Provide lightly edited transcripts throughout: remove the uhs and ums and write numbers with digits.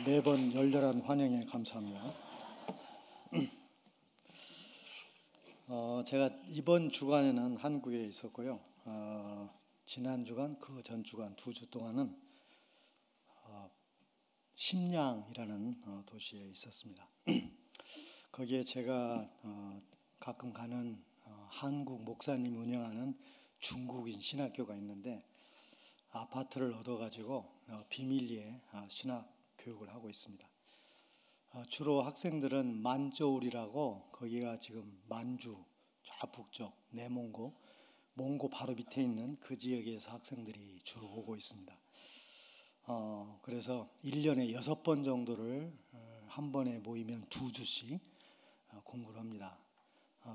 매번 열렬한 환영에 감사합니다. 제가 이번 주간에는 한국에 있었고요. 지난 주간, 그 전 주간 2주 동안은 심양이라는 도시에 있었습니다. 거기에 제가 가끔 가는 한국 목사님 운영하는 중국인 신학교가 있는데 아파트를 얻어가지고 비밀리에 신학 교육을 하고 있습니다. 주로 학생들은 만저울이라고, 거기가 지금 만주 좌북쪽 내몽고, 몽고 바로 밑에 있는 그 지역에서 학생들이 주로 오고 있습니다. 그래서 1년에 6번 정도를 한 번에 모이면 2주씩 공부를 합니다.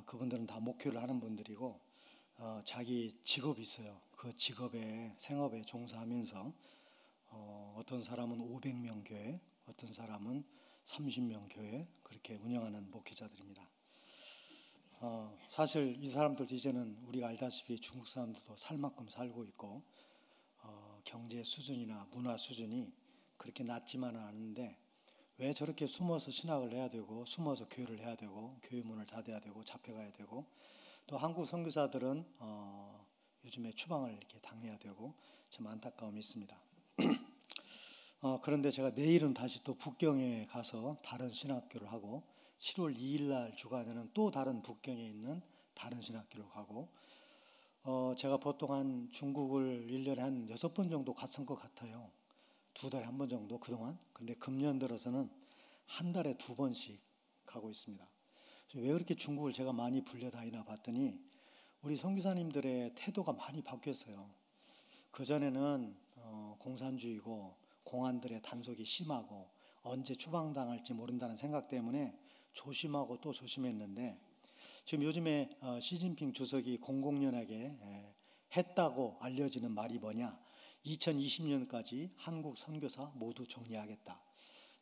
그분들은 다 목회를 하는 분들이고 자기 직업이 있어요. 그 직업에, 생업에 종사하면서 어떤 사람은 500명 교회, 어떤 사람은 30명 교회, 그렇게 운영하는 목회자들입니다. 사실 이 사람들 이제는 우리가 알다시피 중국 사람들도 살 만큼 살고 있고 경제 수준이나 문화 수준이 그렇게 낮지만은 않은데 왜 저렇게 숨어서 신학을 해야 되고 숨어서 교회를 해야 되고 교회 문을 닫아야 되고 잡혀가야 되고 또 한국 선교사들은 요즘에 추방을 이렇게 당해야 되고 참 안타까움이 있습니다. 그런데 제가 내일은 다시 또 북경에 가서 다른 신학교를 하고 7월 2일 날 주간에는 또 다른 북경에 있는 다른 신학교를 가고 제가 보통 한 중국을 1년에 한 6번 정도 갔을 것 같아요. 2달에 한 번 정도 그동안. 근데 금년 들어서는 한 달에 2번씩 가고 있습니다. 왜 그렇게 중국을 제가 많이 불려다니나 봤더니 우리 선교사님들의 태도가 많이 바뀌었어요. 그전에는 공산주의고 공안들의 단속이 심하고 언제 추방당할지 모른다는 생각 때문에 조심하고 또 조심했는데 지금 요즘에 시진핑 주석이 공공연하게 했다고 알려지는 말이 뭐냐, 2020년까지 한국 선교사 모두 정리하겠다,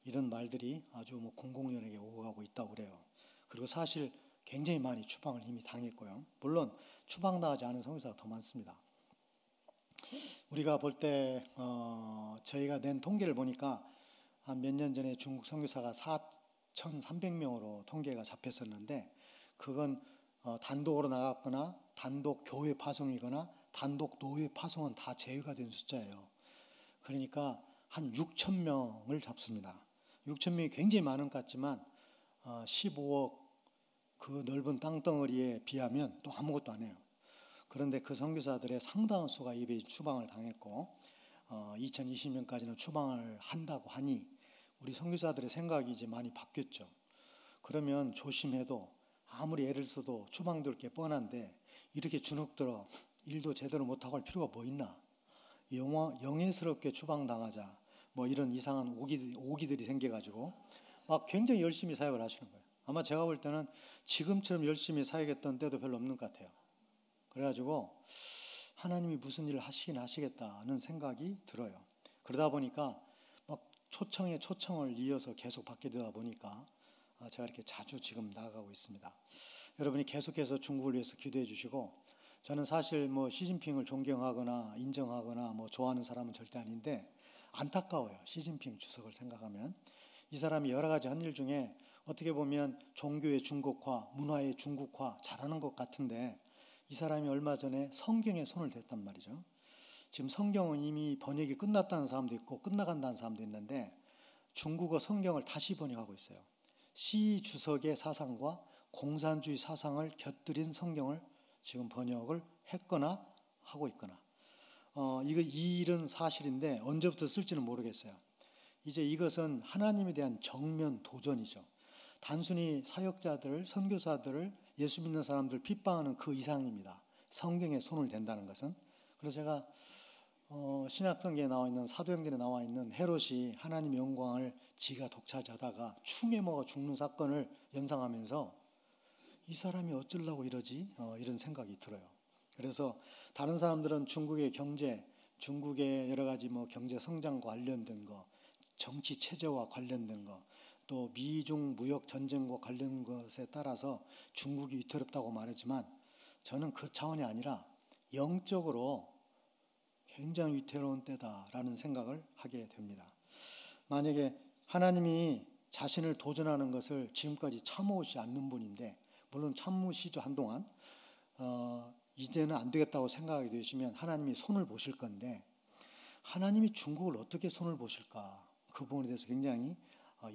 이런 말들이 아주 공공연하게 오고 가고 있다고 그래요. 그리고 사실 굉장히 많이 추방을 이미 당했고요. 물론 추방당하지 않은 선교사가 더 많습니다. 우리가 볼 때 저희가 낸 통계를 보니까 한 몇 년 전에 중국 선교사가 4,300명으로 통계가 잡혔었는데 그건 단독으로 나갔거나 단독 교회 파송이거나 단독 노예 파송은 다 제외가 된 숫자예요. 그러니까 한 6,000명을 잡습니다. 6,000명이 굉장히 많은 것 같지만 15억 그 넓은 땅덩어리에 비하면 또 아무것도 안 해요. 그런데 그 선교사들의 상당한 수가 이미 추방을 당했고 2020년까지는 추방을 한다고 하니 우리 선교사들의 생각이 이제 많이 바뀌었죠. 그러면 조심해도 아무리 애를 써도 추방될 게 뻔한데 이렇게 주눅들어 일도 제대로 못하고 할 필요가 뭐 있나, 영예스럽게 추방당하자, 뭐 이런 이상한 오기들이 생겨가지고 막 굉장히 열심히 사역을 하시는 거예요. 아마 제가 볼 때는 지금처럼 열심히 사역했던 때도 별로 없는 것 같아요. 그래가지고 하나님이 무슨 일을 하시긴 하시겠다는 생각이 들어요. 그러다 보니까 막 초청에 초청을 이어서 계속 받게 되다 보니까 제가 이렇게 자주 지금 나가고 있습니다. 여러분이 계속해서 중국을 위해서 기도해 주시고, 저는 사실 시진핑을 존경하거나 인정하거나 좋아하는 사람은 절대 아닌데 안타까워요. 시진핑 주석을 생각하면 이 사람이 여러 가지 한 일 중에 어떻게 보면 종교의 중국화, 문화의 중국화 잘하는 것 같은데 이 사람이 얼마 전에 성경에 손을 댔단 말이죠. 지금 성경은 이미 번역이 끝났다는 사람도 있고 끝나간다는 사람도 있는데 중국어 성경을 다시 번역하고 있어요. 시 주석의 사상과 공산주의 사상을 곁들인 성경을 지금 번역을 했거나 하고 있거나 이 일은 사실인데 언제부터 쓸지는 모르겠어요. 이제 이것은 하나님에 대한 정면 도전이죠. 단순히 사역자들, 선교사들을, 예수 믿는 사람들 핍박하는 그 이상입니다. 성경에 손을 댄다는 것은. 그래서 제가 신약성경에 나와 있는, 사도행전에 나와 있는 헤롯이 하나님의 영광을 지가 독차지하다가 충에 먹어 죽는 사건을 연상하면서 이 사람이 어쩌려고 이러지? 이런 생각이 들어요. 그래서 다른 사람들은 중국의 경제, 중국의 여러 가지 경제 성장과 관련된 거, 정치 체제와 관련된 거, 또 미중 무역 전쟁과 관련된 것에 따라서 중국이 위태롭다고 말하지만 저는 그 차원이 아니라 영적으로 굉장히 위태로운 때다라는 생각을 하게 됩니다. 만약에 하나님이 자신을 도전하는 것을 지금까지 참으시지 않는 분인데, 물론 참으시죠 한동안. 이제는 안 되겠다고 생각하게 되시면 하나님이 손을 보실 건데, 하나님이 중국을 어떻게 손을 보실까, 그 부분에 대해서 굉장히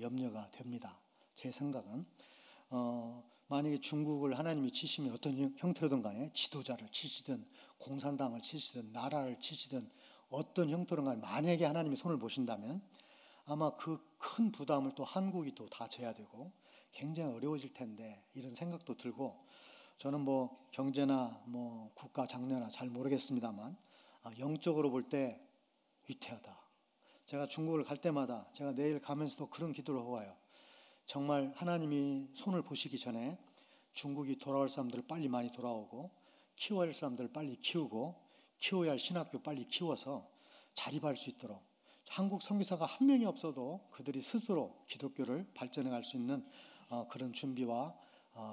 염려가 됩니다. 제 생각은 만약에 중국을 하나님이 치시면 어떤 형태로든 간에 지도자를 치시든 공산당을 치시든 나라를 치시든 어떤 형태로든 간에 만약에 하나님이 손을 보신다면 아마 그 큰 부담을 또 한국이 또 다 져야 되고 굉장히 어려워질 텐데, 이런 생각도 들고, 저는 뭐 경제나 뭐 국가 장래나 잘 모르겠습니다만 영적으로 볼 때 위태하다. 제가 중국을 갈 때마다, 제가 내일 가면서도 그런 기도를 하고 와요. 정말 하나님이 손을 보시기 전에 중국이 돌아올 사람들을 빨리 많이 돌아오고, 키워야 할 사람들을 빨리 키우고, 키워야 할 신학교 빨리 키워서 자립할 수 있도록, 한국 선교사가 한 명이 없어도 그들이 스스로 기독교를 발전해 갈 수 있는 그런 준비와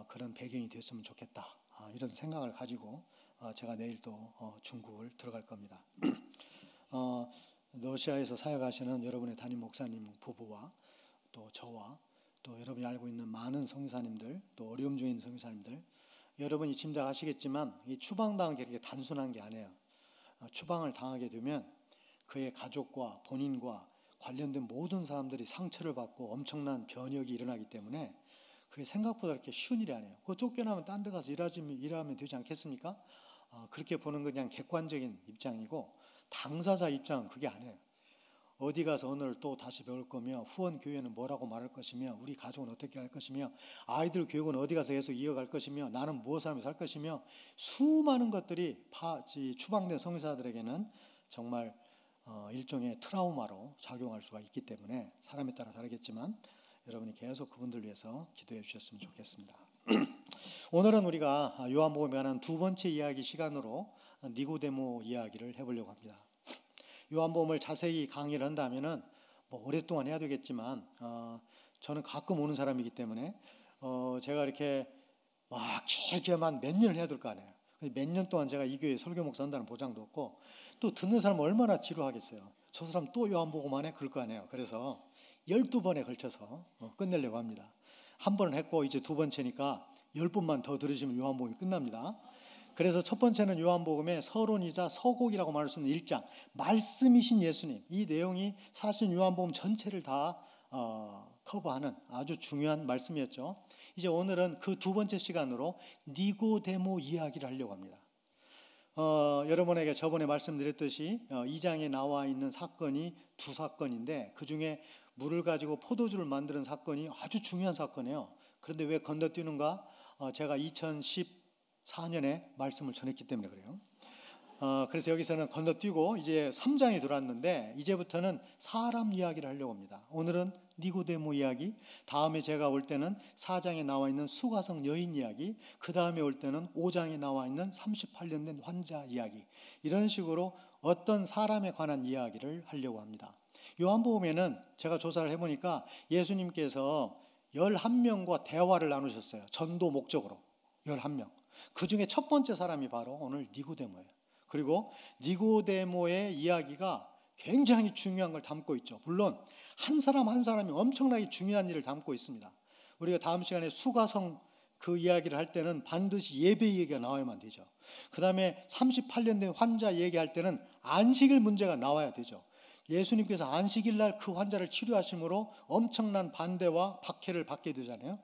그런 배경이 되었으면 좋겠다. 이런 생각을 가지고 제가 내일 또 중국을 들어갈 겁니다. 러시아에서 사역하시는 여러분의 담임 목사님 부부와 또 저와 또 여러분이 알고 있는 많은 선교사님들, 또 어려움 중에 있는 선교사님들, 여러분이 짐작하시겠지만 이 추방당한 게 그렇게 단순한 게 아니에요. 추방을 당하게 되면 그의 가족과 본인과 관련된 모든 사람들이 상처를 받고 엄청난 변혁이 일어나기 때문에 그게 생각보다 그렇게 쉬운 일이 아니에요. 그거 쫓겨나면 딴 데 가서 일하면 되지 않겠습니까? 그렇게 보는 건 그냥 객관적인 입장이고, 당사자 입장은 그게 아니에요. 어디 가서 언어를 또 다시 배울 거며, 후원 교회는 뭐라고 말할 것이며, 우리 가족은 어떻게 할 것이며, 아이들 교육은 어디 가서 계속 이어갈 것이며, 나는 무엇을 하면서 살 것이며, 수많은 것들이 추방된 선교사들에게는 정말 일종의 트라우마로 작용할 수가 있기 때문에 사람에 따라 다르겠지만 여러분이 계속 그분들 위해서 기도해 주셨으면 좋겠습니다. 오늘은 우리가 요한복음에 관한 두 번째 이야기 시간으로 니고데모 이야기를 해보려고 합니다. 요한복음을 자세히 강의를 한다면은 뭐 오랫동안 해야 되겠지만 저는 가끔 오는 사람이기 때문에 제가 이렇게 막 길게만 몇 년을 해야 될 거 아니에요. 몇 년 동안 제가 이 교회 설교 목사 한다는 보장도 없고, 또 듣는 사람 얼마나 지루하겠어요. 저 사람 또 요한복음 안 해? 그럴 거 아니에요. 그래서 12번에 걸쳐서 끝내려고 합니다. 한 번은 했고 이제 두 번째니까 10번만 더 들으시면 요한복음이 끝납니다. 그래서 첫 번째는 요한복음의 서론이자 서곡이라고 말할 수 있는 1장, 말씀이신 예수님. 이 내용이 사실 요한복음 전체를 다 커버하는 아주 중요한 말씀이었죠. 이제 오늘은 그 두 번째 시간으로 니고데모 이야기를 하려고 합니다. 여러분에게 저번에 말씀드렸듯이 2장에 나와 있는 사건이 두 사건인데, 그 중에 물을 가지고 포도주를 만드는 사건이 아주 중요한 사건이에요. 그런데 왜 건너뛰는가? 제가 2014년에 말씀을 전했기 때문에 그래요. 그래서 여기서는 건너뛰고 이제 3장에 들어왔는데, 이제부터는 사람 이야기를 하려고 합니다. 오늘은 니고데모 이야기, 다음에 제가 올 때는 4장에 나와 있는 수가성 여인 이야기, 그 다음에 올 때는 5장에 나와 있는 38년 된 환자 이야기, 이런 식으로 어떤 사람에 관한 이야기를 하려고 합니다. 요한복음에는 제가 조사를 해보니까 예수님께서 11명과 대화를 나누셨어요. 전도 목적으로 11명. 그 중에 첫 번째 사람이 바로 오늘 니고데모예요. 그리고 니고데모의 이야기가 굉장히 중요한 걸 담고 있죠. 물론 한 사람 한 사람이 엄청나게 중요한 일을 담고 있습니다. 우리가 다음 시간에 수가성 그 이야기를 할 때는 반드시 예배 얘기가 나와야만 되죠. 그 다음에 38년 된 환자 얘기할 때는 안식일 문제가 나와야 되죠. 예수님께서 안식일 날 그 환자를 치료하심으로 엄청난 반대와 박해를 받게 되잖아요.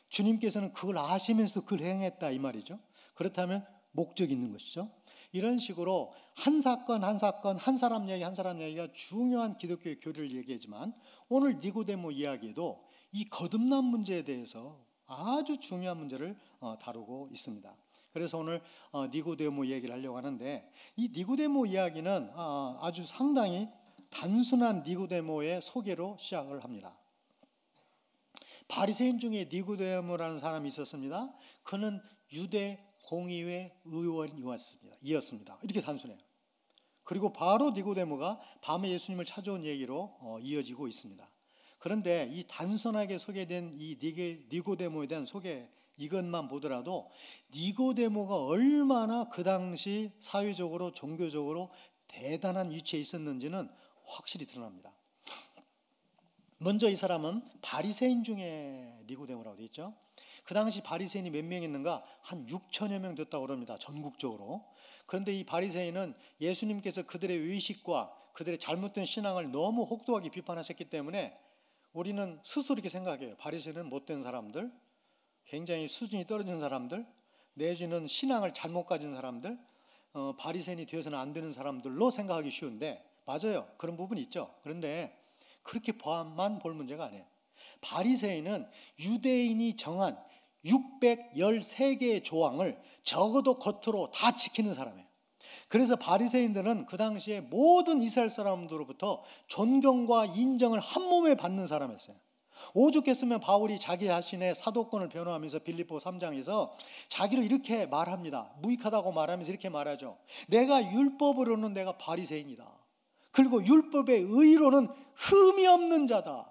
주님께서는 그걸 아시면서도 그걸 행했다 이 말이죠. 그렇다면 목적이 있는 것이죠. 이런 식으로 한 사건 한 사건, 한 사람 이야기 한 사람 이야기가 중요한 기독교의 교리를 얘기하지만, 오늘 니고데모 이야기에도 이 거듭난 문제에 대해서 아주 중요한 문제를 다루고 있습니다. 그래서 오늘 니고데모 이야기를 하려고 하는데, 이 니고데모 이야기는 아주 상당히 단순한 니고데모의 소개로 시작을 합니다. 바리새인 중에 니고데모라는 사람이 있었습니다. 그는 유대 공의회 의원이었습니다. 이렇게 단순해요. 그리고 바로 니고데모가 밤에 예수님을 찾아온 얘기로 이어지고 있습니다. 그런데 이 단순하게 소개된 이 니고데모에 대한 소개, 이것만 보더라도 니고데모가 얼마나 그 당시 사회적으로 종교적으로 대단한 위치에 있었는지는 확실히 드러납니다. 먼저 이 사람은 바리새인 중에 니고데모라고 되어 있죠. 그 당시 바리새인이 몇 명 있는가? 한 6천여 명 됐다고 그럽니다. 전국적으로. 그런데 이 바리새인은 예수님께서 그들의 의식과 그들의 잘못된 신앙을 너무 혹독하게 비판하셨기 때문에 우리는 스스로 이렇게 생각해요. 바리새인은 못된 사람들, 굉장히 수준이 떨어진 사람들, 내지는 신앙을 잘못 가진 사람들, 바리새인이 되어서는 안 되는 사람들로 생각하기 쉬운데, 맞아요. 그런 부분이 있죠. 그런데 그렇게 봐만 볼 문제가 아니에요. 바리새인은 유대인이 정한 613개의 조항을 적어도 겉으로 다 지키는 사람이에요. 그래서 바리새인들은 그 당시에 모든 이스라엘 사람들로부터 존경과 인정을 한 몸에 받는 사람이었어요. 오죽했으면 바울이 자기 자신의 사도권을 변호하면서 빌립보 3장에서 자기를 이렇게 말합니다. 무익하다고 말하면서 이렇게 말하죠. 내가 율법으로는 내가 바리새인이다. 그리고 율법의 의로는 흠이 없는 자다.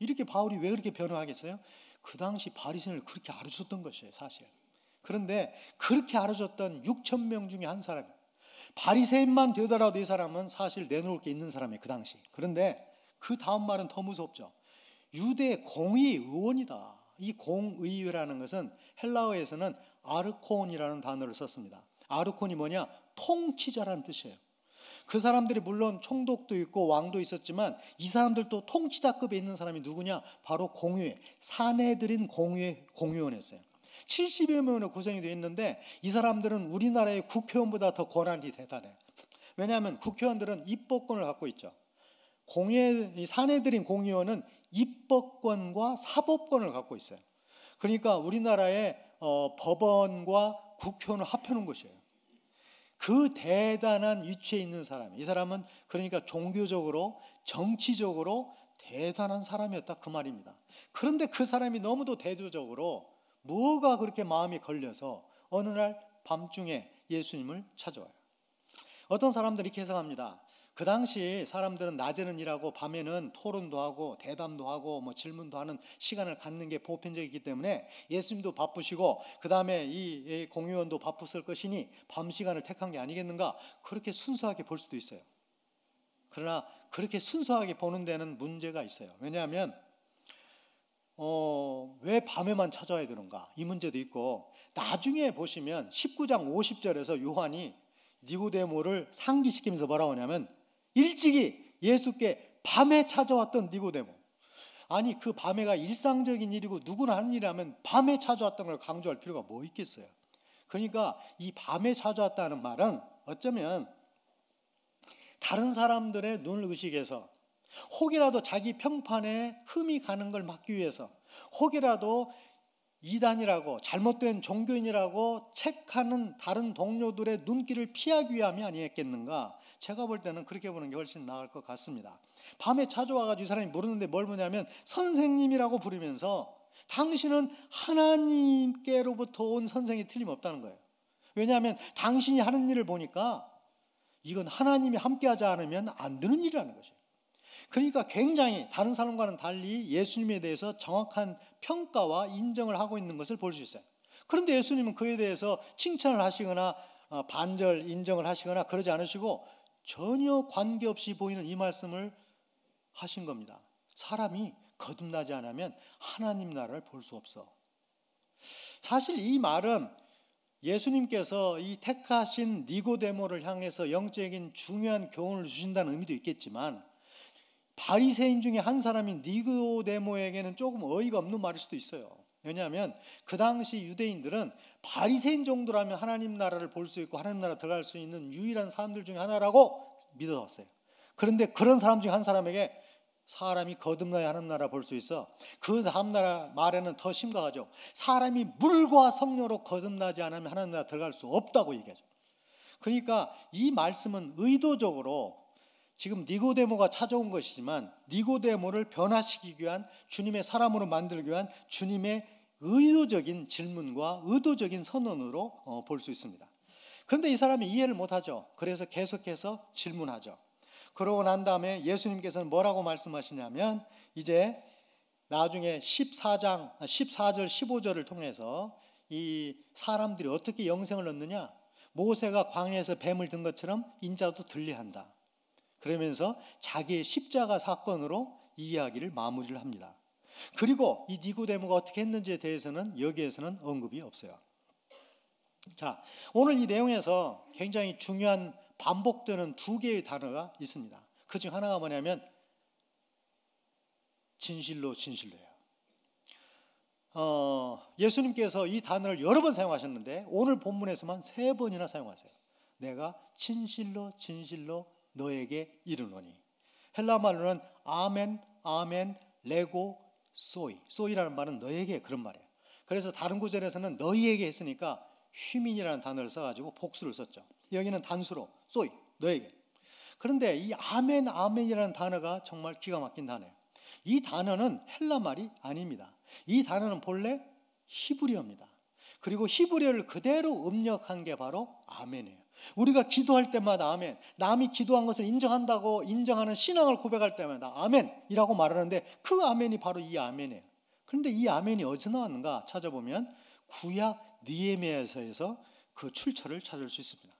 이렇게 바울이 왜 그렇게 변호하겠어요? 그 당시 바리새인을 그렇게 알아줬던 것이에요, 사실. 그런데 그렇게 알아줬던 6천 명 중에 한 사람, 바리새인만 되더라도 이 사람은 사실 내놓을 게 있는 사람이에요, 그 당시. 그런데 그 다음 말은 더 무섭죠. 유대 공의의원이다. 이 공의회라는 것은 헬라어에서는 아르콘이라는 단어를 썼습니다. 아르콘이 뭐냐? 통치자라는 뜻이에요. 그 사람들이 물론 총독도 있고 왕도 있었지만 이 사람들도 통치자급에 있는 사람이 누구냐? 바로 공의회, 사내들인 공의원이었어요. 70여 명으로 구성이 되어 있는데 이 사람들은 우리나라의 국회의원보다 더 권한이 대단해요. 왜냐하면 국회의원들은 입법권을 갖고 있죠. 사내들인 공의원은 입법권과 사법권을 갖고 있어요. 그러니까 우리나라의 법원과 국회의원을 합해놓은 것이에요. 그 대단한 위치에 있는 사람, 이 사람은 그러니까 종교적으로 정치적으로 대단한 사람이었다, 그 말입니다. 그런데 그 사람이 너무도 대조적으로 뭐가 그렇게 마음에 걸려서 어느 날 밤중에 예수님을 찾아와요. 어떤 사람들이 이렇게 해석합니다. 그 당시 사람들은 낮에는 일하고 밤에는 토론도 하고 대담도 하고 뭐 질문도 하는 시간을 갖는 게 보편적이기 때문에 예수님도 바쁘시고 그 다음에 이 공의원도 바쁘실 것이니 밤 시간을 택한 게 아니겠는가, 그렇게 순수하게 볼 수도 있어요. 그러나 그렇게 순수하게 보는 데는 문제가 있어요. 왜냐하면 왜 밤에만 찾아와야 되는가, 이 문제도 있고, 나중에 보시면 19장 50절에서 요한이 니고데모를 상기시키면서 뭐라고 하냐면 일찍이 예수께 밤에 찾아왔던 니고데모, 아니 그 밤에가 일상적인 일이고 누구나 하는 일이라면 밤에 찾아왔던 걸 강조할 필요가 뭐 있겠어요. 그러니까 이 밤에 찾아왔다는 말은 어쩌면 다른 사람들의 눈을 의식해서 혹이라도 자기 평판에 흠이 가는 걸 막기 위해서, 혹이라도 이단이라고 잘못된 종교인이라고 책하는 다른 동료들의 눈길을 피하기 위함이 아니었겠는가. 제가 볼 때는 그렇게 보는 게 훨씬 나을 것 같습니다. 밤에 찾아와가지고 이 사람이 물었는데 뭘 묻냐면 선생님이라고 부르면서 당신은 하나님께로부터 온 선생이 틀림없다는 거예요. 왜냐하면 당신이 하는 일을 보니까 이건 하나님이 함께하지 않으면 안 되는 일이라는 것이에요. 그러니까 굉장히 다른 사람과는 달리 예수님에 대해서 정확한 평가와 인정을 하고 있는 것을 볼 수 있어요. 그런데 예수님은 그에 대해서 칭찬을 하시거나 반절 인정을 하시거나 그러지 않으시고 전혀 관계없이 보이는 이 말씀을 하신 겁니다. 사람이 거듭나지 않으면 하나님 나라를 볼 수 없어. 사실 이 말은 예수님께서 이 택하신 니고데모를 향해서 영적인 중요한 교훈을 주신다는 의미도 있겠지만, 바리새인 중에 한 사람인 니고데모에게는 조금 어이가 없는 말일 수도 있어요. 왜냐하면 그 당시 유대인들은 바리새인 정도라면 하나님 나라를 볼 수 있고 하나님 나라 들어갈 수 있는 유일한 사람들 중에 하나라고 믿어왔어요. 그런데 그런 사람 중에 한 사람에게 사람이 거듭나야 하나님 나라 볼 수 있어. 그 다음 나라 말에는 더 심각하죠. 사람이 물과 성령으로 거듭나지 않으면 하나님 나라 들어갈 수 없다고 얘기하죠. 그러니까 이 말씀은 의도적으로 지금 니고데모가 찾아온 것이지만 니고데모를 변화시키기 위한, 주님의 사람으로 만들기 위한 주님의 의도적인 질문과 의도적인 선언으로 볼 수 있습니다. 그런데 이 사람이 이해를 못하죠. 그래서 계속해서 질문하죠. 그러고 난 다음에 예수님께서는 뭐라고 말씀하시냐면 이제 나중에 14절 15절을 통해서 이 사람들이 어떻게 영생을 얻느냐, 모세가 광야에서 뱀을 든 것처럼 인자도 들리한다. 그러면서 자기의 십자가 사건으로 이 이야기를 마무리를 합니다. 그리고 이 니고데모가 어떻게 했는지에 대해서는 여기에서는 언급이 없어요. 자, 오늘 이 내용에서 굉장히 중요한 반복되는 두 개의 단어가 있습니다. 그중 하나가 뭐냐면 진실로, 진실로예요. 예수님께서 이 단어를 여러 번 사용하셨는데 오늘 본문에서만 3번이나 사용하세요. 내가 진실로 진실로 너에게 이르노니. 헬라 말로는 아멘, 아멘, 레고, 소이. 소이라는 말은 너에게, 그런 말이에요. 그래서 다른 구절에서는 너희에게 했으니까 휴민이라는 단어를 써가지고 복수를 썼죠. 여기는 단수로 소이, 너에게. 그런데 이 아멘, 아멘이라는 단어가 정말 기가 막힌 단어예요. 이 단어는 헬라 말이 아닙니다. 이 단어는 본래 히브리어입니다. 그리고 히브리어를 그대로 음력한 게 바로 아멘이에요. 우리가 기도할 때마다 아멘, 남이 기도한 것을 인정한다고 인정하는 신앙을 고백할 때마다 아멘이라고 말하는데 그 아멘이 바로 이 아멘이에요. 그런데 이 아멘이 어디서 나왔는가 찾아보면 구약 느헤미야서에서 그 출처를 찾을 수 있습니다.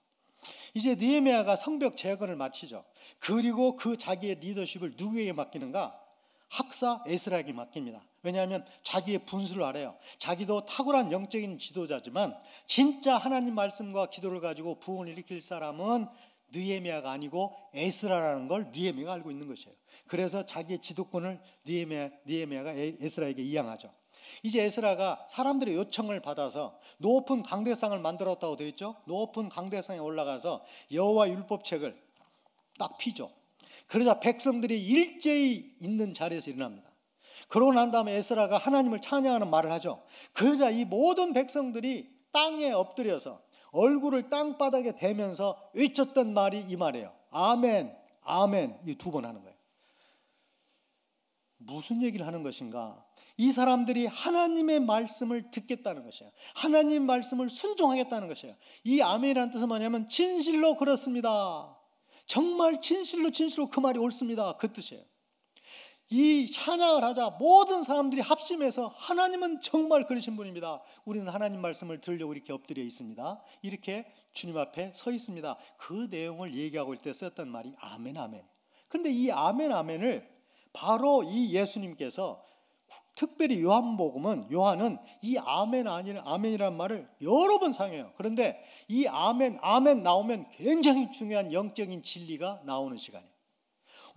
이제 느헤미야가 성벽 재건을 마치죠. 그리고 그 자기의 리더십을 누구에게 맡기는가? 학사 에스라에게 맡깁니다. 왜냐하면 자기의 분수를 알아요. 자기도 탁월한 영적인 지도자지만 진짜 하나님 말씀과 기도를 가지고 부흥을 일으킬 사람은 느헤미야가 아니고 에스라라는 걸 느헤미야가 알고 있는 것이에요. 그래서 자기의 지도권을 느헤미야가 에스라에게 이양하죠. 이제 에스라가 사람들의 요청을 받아서 높은 강대상을 만들었다고 되어 있죠. 높은 강대상에 올라가서 여호와 율법책을 딱 피죠. 그러자 백성들이 일제히 있는 자리에서 일어납니다. 그러고 난 다음에 에스라가 하나님을 찬양하는 말을 하죠. 그러자 이 모든 백성들이 땅에 엎드려서 얼굴을 땅바닥에 대면서 외쳤던 말이 이 말이에요. 아멘, 아멘. 이 2번 하는 거예요. 무슨 얘기를 하는 것인가? 이 사람들이 하나님의 말씀을 듣겠다는 것이에요. 하나님 말씀을 순종하겠다는 것이에요. 이 아멘이라는 뜻은 뭐냐면 진실로 그렇습니다. 정말 진실로 진실로 그 말이 옳습니다. 그 뜻이에요. 이 찬양을 하자 모든 사람들이 합심해서 하나님은 정말 그러신 분입니다. 우리는 하나님 말씀을 들으려고 이렇게 엎드려 있습니다. 이렇게 주님 앞에 서 있습니다. 그 내용을 얘기하고 있을 때 썼던 말이 아멘, 아멘. 그런데 이 아멘, 아멘을 바로 이 예수님께서 특별히 요한은 이 아멘, 아멘이라는 말을 여러 번 사용해요. 그런데 이 아멘, 아멘 나오면 굉장히 중요한 영적인 진리가 나오는 시간이에요.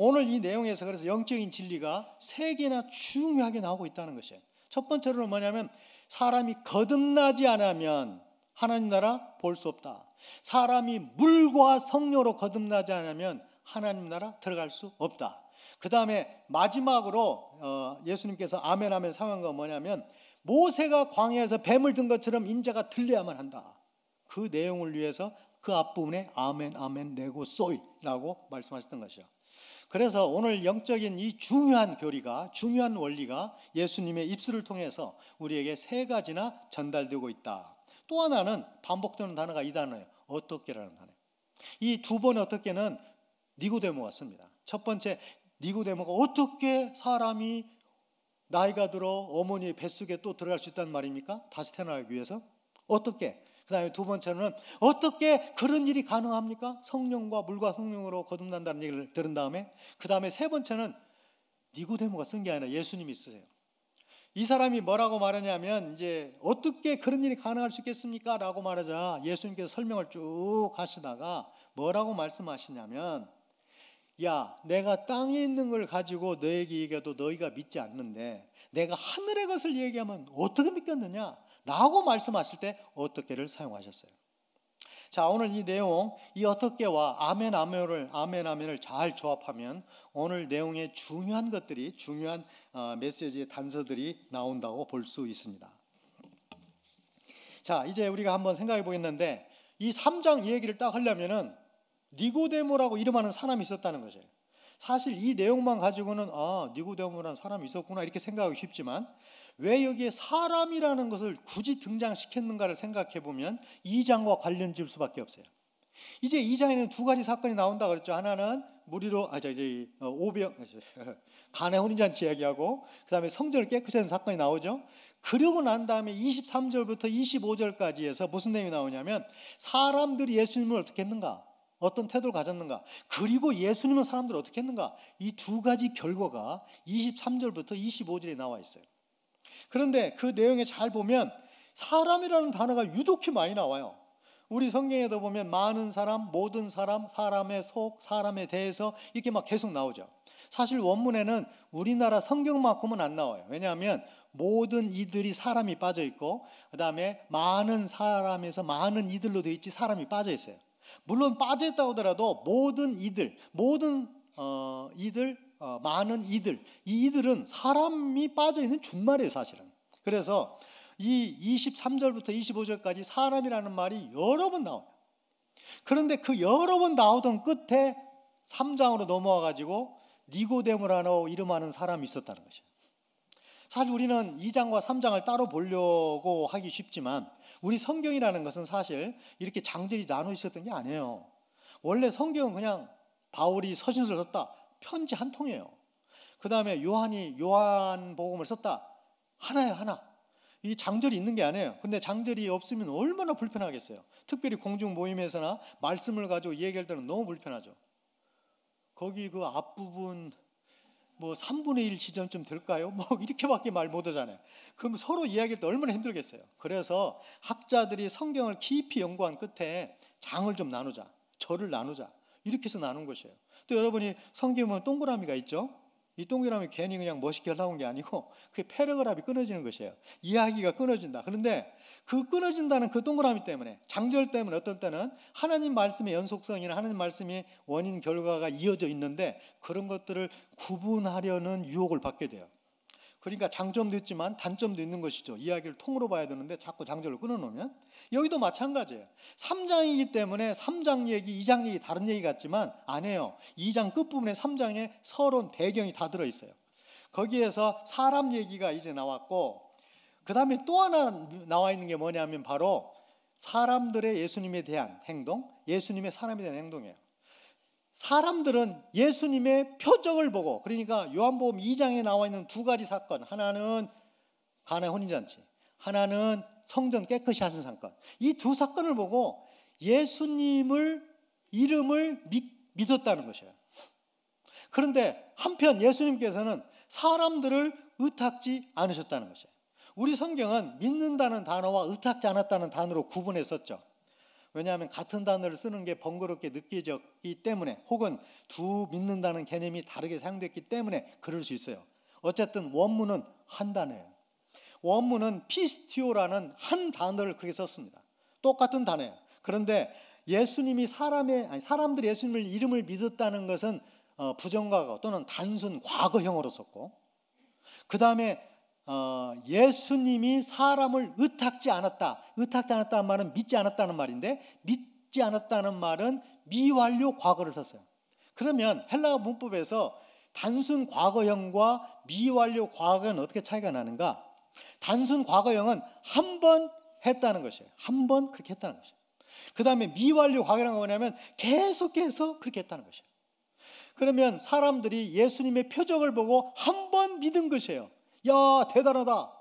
오늘 이 내용에서 그래서 영적인 진리가 3개나 중요하게 나오고 있다는 것이에요. 첫 번째로는 뭐냐면 사람이 거듭나지 않으면 하나님 나라 볼 수 없다. 사람이 물과 성령으로 거듭나지 않으면 하나님 나라 들어갈 수 없다. 그 다음에 마지막으로 예수님께서 아멘 아멘 상한 건 뭐냐면 모세가 광야에서 뱀을 든 것처럼 인자가 들려야만 한다. 그 내용을 위해서 그 앞부분에 아멘 아멘 레고 소이라고 말씀하셨던 것이죠. 그래서 오늘 영적인 이 중요한 교리가, 중요한 원리가 예수님의 입술을 통해서 우리에게 3가지나 전달되고 있다. 또 하나는 반복되는 단어가 이 단어예요. 어떻게라는 단어예요. 이 2번의 어떻게는 니고데모가 씁니다. 첫 번째 니고데모가 어떻게 사람이 나이가 들어 어머니의 뱃속에 또 들어갈 수 있다는 말입니까? 다시 태어나기 위해서? 어떻게? 그 다음에 2번째는 어떻게 그런 일이 가능합니까? 성령과 물과 성령으로 거듭난다는 얘기를 들은 다음에 그 다음에 3번째는 니고데모가 쓴 게 아니라 예수님이 쓰세요. 이 사람이 뭐라고 말하냐면 이제 어떻게 그런 일이 가능할 수 있겠습니까? 라고 말하자 예수님께서 설명을 쭉 하시다가 뭐라고 말씀하시냐면 야, 내가 땅에 있는 걸 가지고 너에게 얘기해도 너희가 믿지 않는데 내가 하늘의 것을 얘기하면 어떻게 믿겠느냐? 라고 말씀하실 때 어떻게를 사용하셨어요. 자, 오늘 이 내용, 이 어떻게와 아멘 아멘을 잘 조합하면 오늘 내용의 중요한 것들이, 중요한 메시지의 단서들이 나온다고 볼 수 있습니다. 자, 이제 우리가 한번 생각해 보겠는데 이 3장 얘기를 딱 하려면은 니고데모라고 이름하는 사람이 있었다는 것이에요. 사실 이 내용만 가지고는 니고데모라는 사람이 있었구나 이렇게 생각하기 쉽지만 왜 여기에 사람이라는 것을 굳이 등장시켰는가를 생각해 보면 2장과 관련 지을 수밖에 없어요. 이제 2장에는 2가지 사건이 나온다고 그랬죠. 하나는 무리로 가나 혼인잔치 이야기하고 그 다음에 성전을 깨끗이 하는 사건이 나오죠. 그러고 난 다음에 23절부터 25절까지 해서 무슨 내용이 나오냐면 사람들이 예수님을 어떻게 했는가? 어떤 태도를 가졌는가? 그리고 예수님은 사람들을 어떻게 했는가? 이 두 가지 결과가 23절부터 25절에 나와 있어요. 그런데 그 내용에 잘 보면 사람이라는 단어가 유독히 많이 나와요. 우리 성경에도 보면 많은 사람, 모든 사람, 사람의 속, 사람에 대해서 이렇게 막 계속 나오죠. 사실 원문에는 우리나라 성경만큼은 안 나와요. 왜냐하면 모든 이들이 사람이 빠져 있고, 그 다음에 많은 사람에서 많은 이들로 되어 있지 사람이 빠져 있어요. 물론 빠져 있다고 하더라도 모든 이들, 많은 이들, 이 이들은 사람이 빠져 있는 준말이에요, 사실은. 그래서 이 23절부터 25절까지 사람이라는 말이 여러 번 나와요. 그런데 그 여러 번 나오던 끝에 3장으로 넘어와 가지고 니고데모라고 이름하는 사람이 있었다는 것이에요. 사실 우리는 2장과 3장을 따로 보려고 하기 쉽지만 우리 성경이라는 것은 사실 이렇게 장절이 나눠 있었던 게 아니에요. 원래 성경은 그냥 바울이 서신서를 썼다, 편지 한 통이에요. 그 다음에 요한이 요한복음을 썼다, 하나예요, 하나. 이 장절이 있는 게 아니에요. 근데 장절이 없으면 얼마나 불편하겠어요. 특별히 공중 모임에서나 말씀을 가지고 얘기할 때는 너무 불편하죠. 거기 그 앞부분 뭐 3분의 1 지점쯤 될까요? 뭐 이렇게밖에 말 못하잖아요. 그럼 서로 이야기할 때 얼마나 힘들겠어요. 그래서 학자들이 성경을 깊이 연구한 끝에 장을 좀 나누자, 절을 나누자, 이렇게 해서 나눈 것이에요. 또 여러분이 성경 보면 동그라미가 있죠. 이 동그라미 괜히 그냥 멋있게 하려고 한 게 아니고 그게 패러그раф이 끊어지는 것이에요. 이야기가 끊어진다. 그런데 그 끊어진다는 그 동그라미 때문에, 장절 때문에 어떤 때는 하나님 말씀의 연속성이나 하나님 말씀의 원인 결과가 이어져 있는데 그런 것들을 구분하려는 유혹을 받게 돼요. 그러니까 장점도 있지만 단점도 있는 것이죠. 이야기를 통으로 봐야 되는데 자꾸 장절을 끊어놓으면. 여기도 마찬가지예요. 3장이기 때문에 3장 얘기, 2장 얘기 다른 얘기 같지만 아니에요. 2장 끝부분에 3장에 서론, 배경이 다 들어있어요. 거기에서 사람 얘기가 이제 나왔고, 그 다음에 또 하나 나와 있는 게 뭐냐면 바로 사람들의 예수님에 대한 행동, 예수님의 사람에 대한 행동이에요. 사람들은 예수님의 표적을 보고, 그러니까 요한복음 2장에 나와 있는 두 가지 사건, 하나는 가나의 혼인잔치, 하나는 성전 깨끗이 하신 사건, 이 두 사건을 보고 예수님을 이름을 믿었다는 것이에요. 그런데 한편 예수님께서는 사람들을 의탁지 않으셨다는 것이에요. 우리 성경은 믿는다는 단어와 의탁지 않았다는 단어로 구분했었죠. 왜냐하면 같은 단어를 쓰는 게 번거롭게 느껴졌기 때문에, 혹은 두 믿는다는 개념이 다르게 사용됐기 때문에 그럴 수 있어요. 어쨌든 원문은 한 단어예요. 원문은 피스티오라는 한 단어를 그렇게 썼습니다. 똑같은 단어예요. 그런데 예수님이 사람들이 예수님을 이름을 믿었다는 것은 부정과거 또는 단순 과거형으로 썼고, 그 다음에 예수님이 사람을 의탁지 않았다. 의탁지 않았다는 말은 믿지 않았다는 말인데, 믿지 않았다는 말은 미완료 과거를 썼어요. 그러면 헬라어 문법에서 단순 과거형과 미완료 과거는 어떻게 차이가 나는가? 단순 과거형은 한 번 했다는 것이에요. 한 번 그렇게 했다는 것이에요. 그 다음에 미완료 과거는 뭐냐면 계속해서 그렇게 했다는 것이에요. 그러면 사람들이 예수님의 표적을 보고 한 번 믿은 것이에요. 야, 대단하다,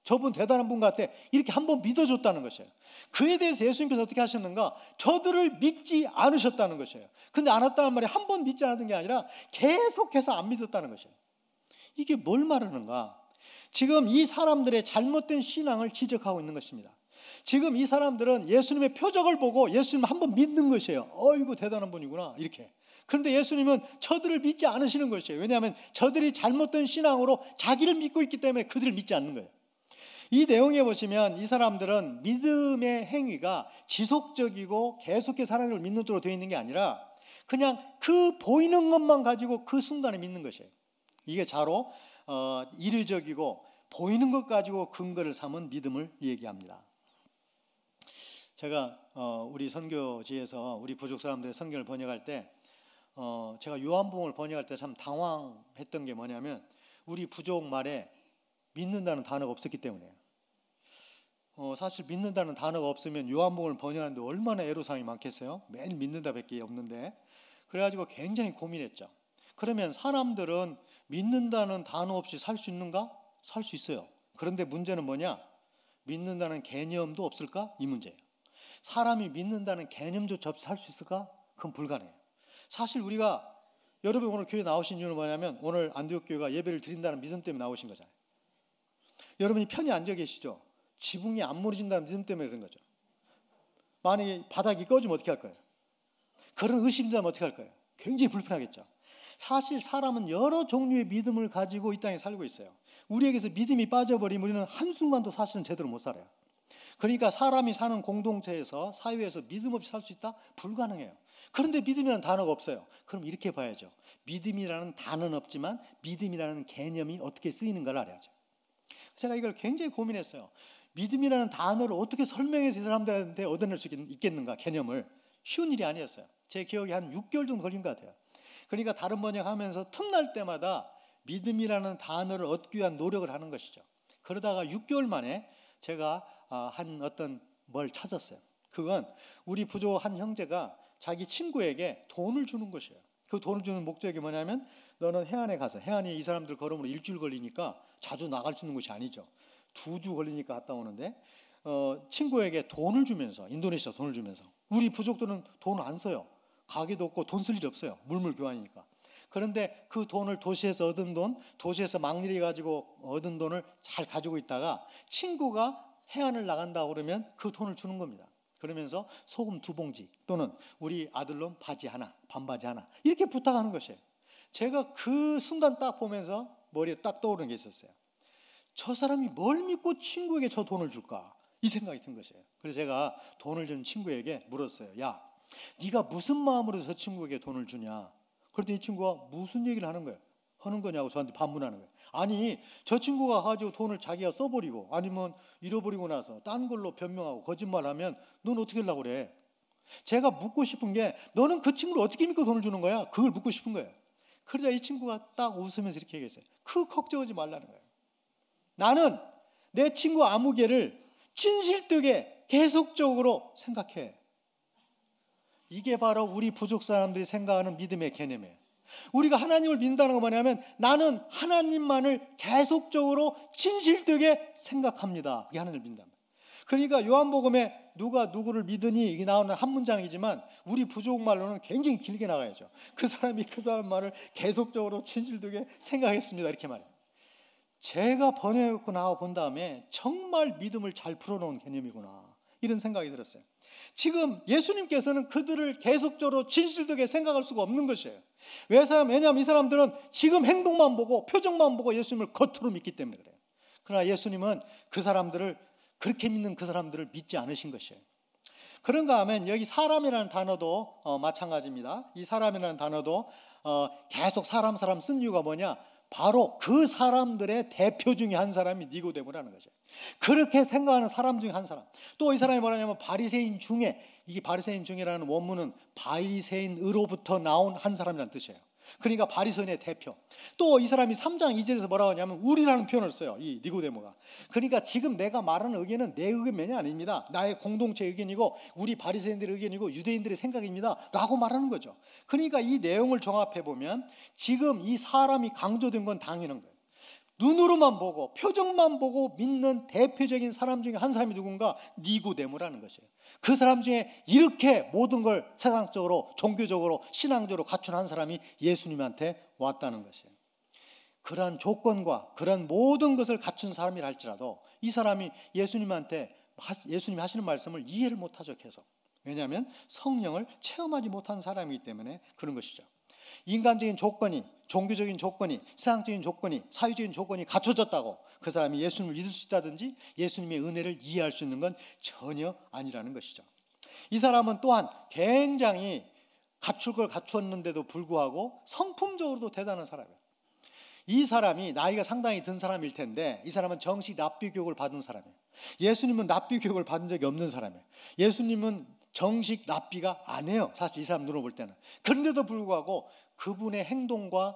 저분 대단한 분 같아, 이렇게 한 번 믿어줬다는 것이에요. 그에 대해서 예수님께서 어떻게 하셨는가? 저들을 믿지 않으셨다는 것이에요. 근데 않았다는 말이 한 번 믿지 않았던 게 아니라 계속해서 안 믿었다는 것이에요. 이게 뭘 말하는가? 지금 이 사람들의 잘못된 신앙을 지적하고 있는 것입니다. 지금 이 사람들은 예수님의 표적을 보고 예수님을 한 번 믿는 것이에요. 어이구 대단한 분이구나, 이렇게. 그런데 예수님은 저들을 믿지 않으시는 것이에요. 왜냐하면 저들이 잘못된 신앙으로 자기를 믿고 있기 때문에 그들을 믿지 않는 거예요. 이 내용에 보시면 이 사람들은 믿음의 행위가 지속적이고 계속해서 하나님을 믿는 쪽으로 되어 있는 게 아니라 그냥 그 보이는 것만 가지고 그 순간에 믿는 것이에요. 이게 바로 이례적이고 보이는 것 가지고 근거를 삼은 믿음을 얘기합니다. 제가 우리 선교지에서 우리 부족 사람들의 성경을 번역할 때 제가 요한복음을 번역할 때 참 당황했던 게 뭐냐면 우리 부족 말에 믿는다는 단어가 없었기 때문에요. 사실 믿는다는 단어가 없으면 요한복음을 번역하는데 얼마나 애로사항이 많겠어요? 매일 믿는다 밖에 없는데. 그래가지고 굉장히 고민했죠. 그러면 사람들은 믿는다는 단어 없이 살 수 있는가? 살 수 있어요. 그런데 문제는 뭐냐? 믿는다는 개념도 없을까? 이 문제예요. 사람이 믿는다는 개념조차 없이 살 수 있을까? 그건 불가능해요. 사실 우리가 여러분 오늘 교회 나오신 이유는 뭐냐면 오늘 안디옥 교회가 예배를 드린다는 믿음 때문에 나오신 거잖아요. 여러분이 편히 앉아 계시죠? 지붕이 안 무너진다는 믿음 때문에 그런 거죠. 만약에 바닥이 꺼지면 어떻게 할 거예요? 그런 의심이 들면 어떻게 할 거예요? 굉장히 불편하겠죠. 사실 사람은 여러 종류의 믿음을 가지고 이 땅에 살고 있어요. 우리에게서 믿음이 빠져버리면 우리는 한순간도 사실은 제대로 못 살아요. 그러니까 사람이 사는 공동체에서 사회에서 믿음 없이 살 수 있다? 불가능해요. 그런데 믿음이라는 단어가 없어요. 그럼 이렇게 봐야죠. 믿음이라는 단어는 없지만 믿음이라는 개념이 어떻게 쓰이는가를 알아야죠. 제가 이걸 굉장히 고민했어요. 믿음이라는 단어를 어떻게 설명해서 이 사람들한테 얻어낼 수 있겠는가, 개념을. 쉬운 일이 아니었어요. 제 기억에 한 6개월 정도 걸린 것 같아요. 그러니까 다른 번역하면서 틈날 때마다 믿음이라는 단어를 얻기 위한 노력을 하는 것이죠. 그러다가 6개월 만에 제가 한 어떤 뭘 찾았어요. 그건 우리 부족 한 형제가 자기 친구에게 돈을 주는 것이에요. 그 돈을 주는 목적이 뭐냐면 너는 해안에 가서, 해안이 이 사람들 걸음으로 일주일 걸리니까 자주 나갈 수 있는 곳이 아니죠. 2주 걸리니까 갔다 오는데 친구에게 돈을 주면서, 인도네시아 돈을 주면서, 우리 부족들은 돈을 안 써요. 가게도 없고 돈 쓸 일이 없어요. 물물 교환이니까. 그런데 그 돈을 도시에서 얻은 돈, 도시에서 막일해 가지고 얻은 돈을 잘 가지고 있다가 친구가 해안을 나간다고 그러면 그 돈을 주는 겁니다. 그러면서 소금 2봉지 또는 우리 아들놈 바지 하나, 반바지 하나 이렇게 부탁하는 것이에요. 제가 그 순간 딱 보면서 머리에 딱 떠오르는 게 있었어요. 저 사람이 뭘 믿고 친구에게 저 돈을 줄까? 이 생각이 든 것이에요. 그래서 제가 돈을 준 친구에게 물었어요. 야, 네가 무슨 마음으로 저 친구에게 돈을 주냐? 그랬더니 이 친구가 무슨 얘기를 하는 거예요? 하는 거냐고 저한테 반문하는 거예요. 아니, 저 친구가 가지고 돈을 자기가 써버리고 아니면 잃어버리고 나서 딴 걸로 변명하고 거짓말하면 넌 어떻게 하려고 그래? 제가 묻고 싶은 게 너는 그 친구를 어떻게 믿고 돈을 주는 거야? 그걸 묻고 싶은 거예요. 그러자 이 친구가 딱 웃으면서 이렇게 얘기했어요. 그 걱정하지 말라는 거예요. 나는 내 친구 아무개를 진실되게 계속적으로 생각해. 이게 바로 우리 부족 사람들이 생각하는 믿음의 개념이에요. 우리가 하나님을 믿는다는 건 뭐냐면 나는 하나님만을 계속적으로 진실되게 생각합니다. 그게 하나님을 믿는다. 그러니까 요한복음에 누가 누구를 믿으니 이게 나오는 한 문장이지만 우리 부족 말로는 굉장히 길게 나가야죠. 그 사람이 그 사람 말을 계속적으로 진실되게 생각했습니다. 이렇게 말해요. 제가 번역하고 나와 본 다음에 정말 믿음을 잘 풀어놓은 개념이구나 이런 생각이 들었어요. 지금 예수님께서는 그들을 계속적으로 진실되게 생각할 수가 없는 것이에요. 왜냐하면 이 사람들은 지금 행동만 보고 표정만 보고 예수님을 겉으로 믿기 때문에 그래요. 그러나 예수님은 그 사람들을 그렇게 믿는 그 사람들을 믿지 않으신 것이에요. 그런가 하면 여기 사람이라는 단어도 마찬가지입니다. 이 사람이라는 단어도 계속 사람 쓴 이유가 뭐냐? 바로 그 사람들의 대표 중에 한 사람이 니고데모라는 거죠. 그렇게 생각하는 사람 중에 한 사람. 또 이 사람이 뭐냐면 바리새인 중에, 이게 바리새인 중이라는 원문은 바리새인으로부터 나온 한 사람이라는 뜻이에요. 그러니까 바리새인의 대표. 또 이 사람이 3장 2절에서 뭐라고 하냐면 우리라는 표현을 써요. 이 니고데모가. 그러니까 지금 내가 말하는 의견은 내 의견만이 아닙니다. 나의 공동체 의견이고 우리 바리새인들의 의견이고 유대인들의 생각입니다. 라고 말하는 거죠. 그러니까 이 내용을 종합해 보면 지금 이 사람이 강조된 건 당연한 거예요. 눈으로만 보고 표정만 보고 믿는 대표적인 사람 중에 한 사람이 누군가? 니고데모라는 것이에요. 그 사람 중에 이렇게 모든 걸 세상적으로 종교적으로 신앙적으로 갖춘 한 사람이 예수님한테 왔다는 것이에요. 그러한 조건과 그런 모든 것을 갖춘 사람이라 할지라도 이 사람이 예수님한테 예수님이 하시는 말씀을 이해를 못하죠. 계속. 왜냐하면 성령을 체험하지 못한 사람이기 때문에 그런 것이죠. 인간적인 조건이, 종교적인 조건이, 세상적인 조건이, 사회적인 조건이 갖춰졌다고 그 사람이 예수님을 믿을 수 있다든지 예수님의 은혜를 이해할 수 있는 건 전혀 아니라는 것이죠. 이 사람은 또한 굉장히 갖출 걸 갖추었는데도 불구하고 성품적으로도 대단한 사람이에요. 이 사람이 나이가 상당히 든 사람일 텐데 이 사람은 정식 랍비 교육을 받은 사람이에요. 예수님은 랍비 교육을 받은 적이 없는 사람이에요. 예수님은 정식 랍비가 아니에요. 사실 이 사람 눈으로 볼 때는. 그런데도 불구하고 그분의 행동과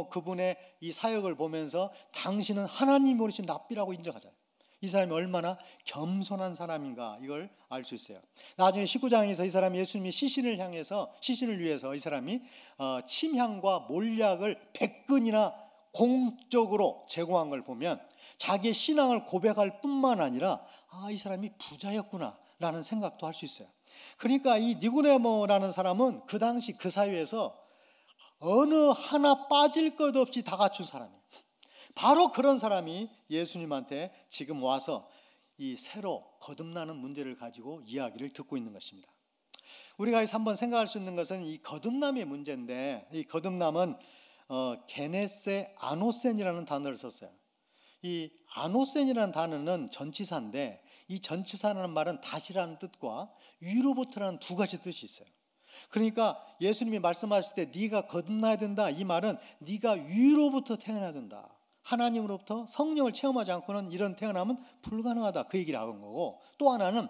그분의 이 사역을 보면서 당신은 하나님 오르신 랍비라고 인정하잖아요. 이 사람이 얼마나 겸손한 사람인가 이걸 알 수 있어요. 나중에 19장에서 이 사람이 예수님이 시신을 위해서 이 사람이 침향과 몰약을 100근이나 공적으로 제공한 걸 보면 자기의 신앙을 고백할 뿐만 아니라 이 사람이 부자였구나 라는 생각도 할 수 있어요. 그러니까 이 니고데모라는 사람은 그 당시 그 사회에서 어느 하나 빠질 것 없이 다 갖춘 사람이에요. 바로 그런 사람이 예수님한테 지금 와서 이 새로 거듭나는 문제를 가지고 이야기를 듣고 있는 것입니다. 우리가 여기서 한번 생각할 수 있는 것은 이 거듭남의 문제인데, 이 거듭남은 게네세 아노센이라는 단어를 썼어요. 이 아노센이라는 단어는 전치사인데, 이 전치사라는 말은 다시라는 뜻과 위로부터라는 두 가지 뜻이 있어요. 그러니까 예수님이 말씀하실 때 네가 거듭나야 된다, 이 말은 네가 위로부터 태어나야 된다. 하나님으로부터 성령을 체험하지 않고는 이런 태어남은 불가능하다, 그 얘기를 하는 거고, 또 하나는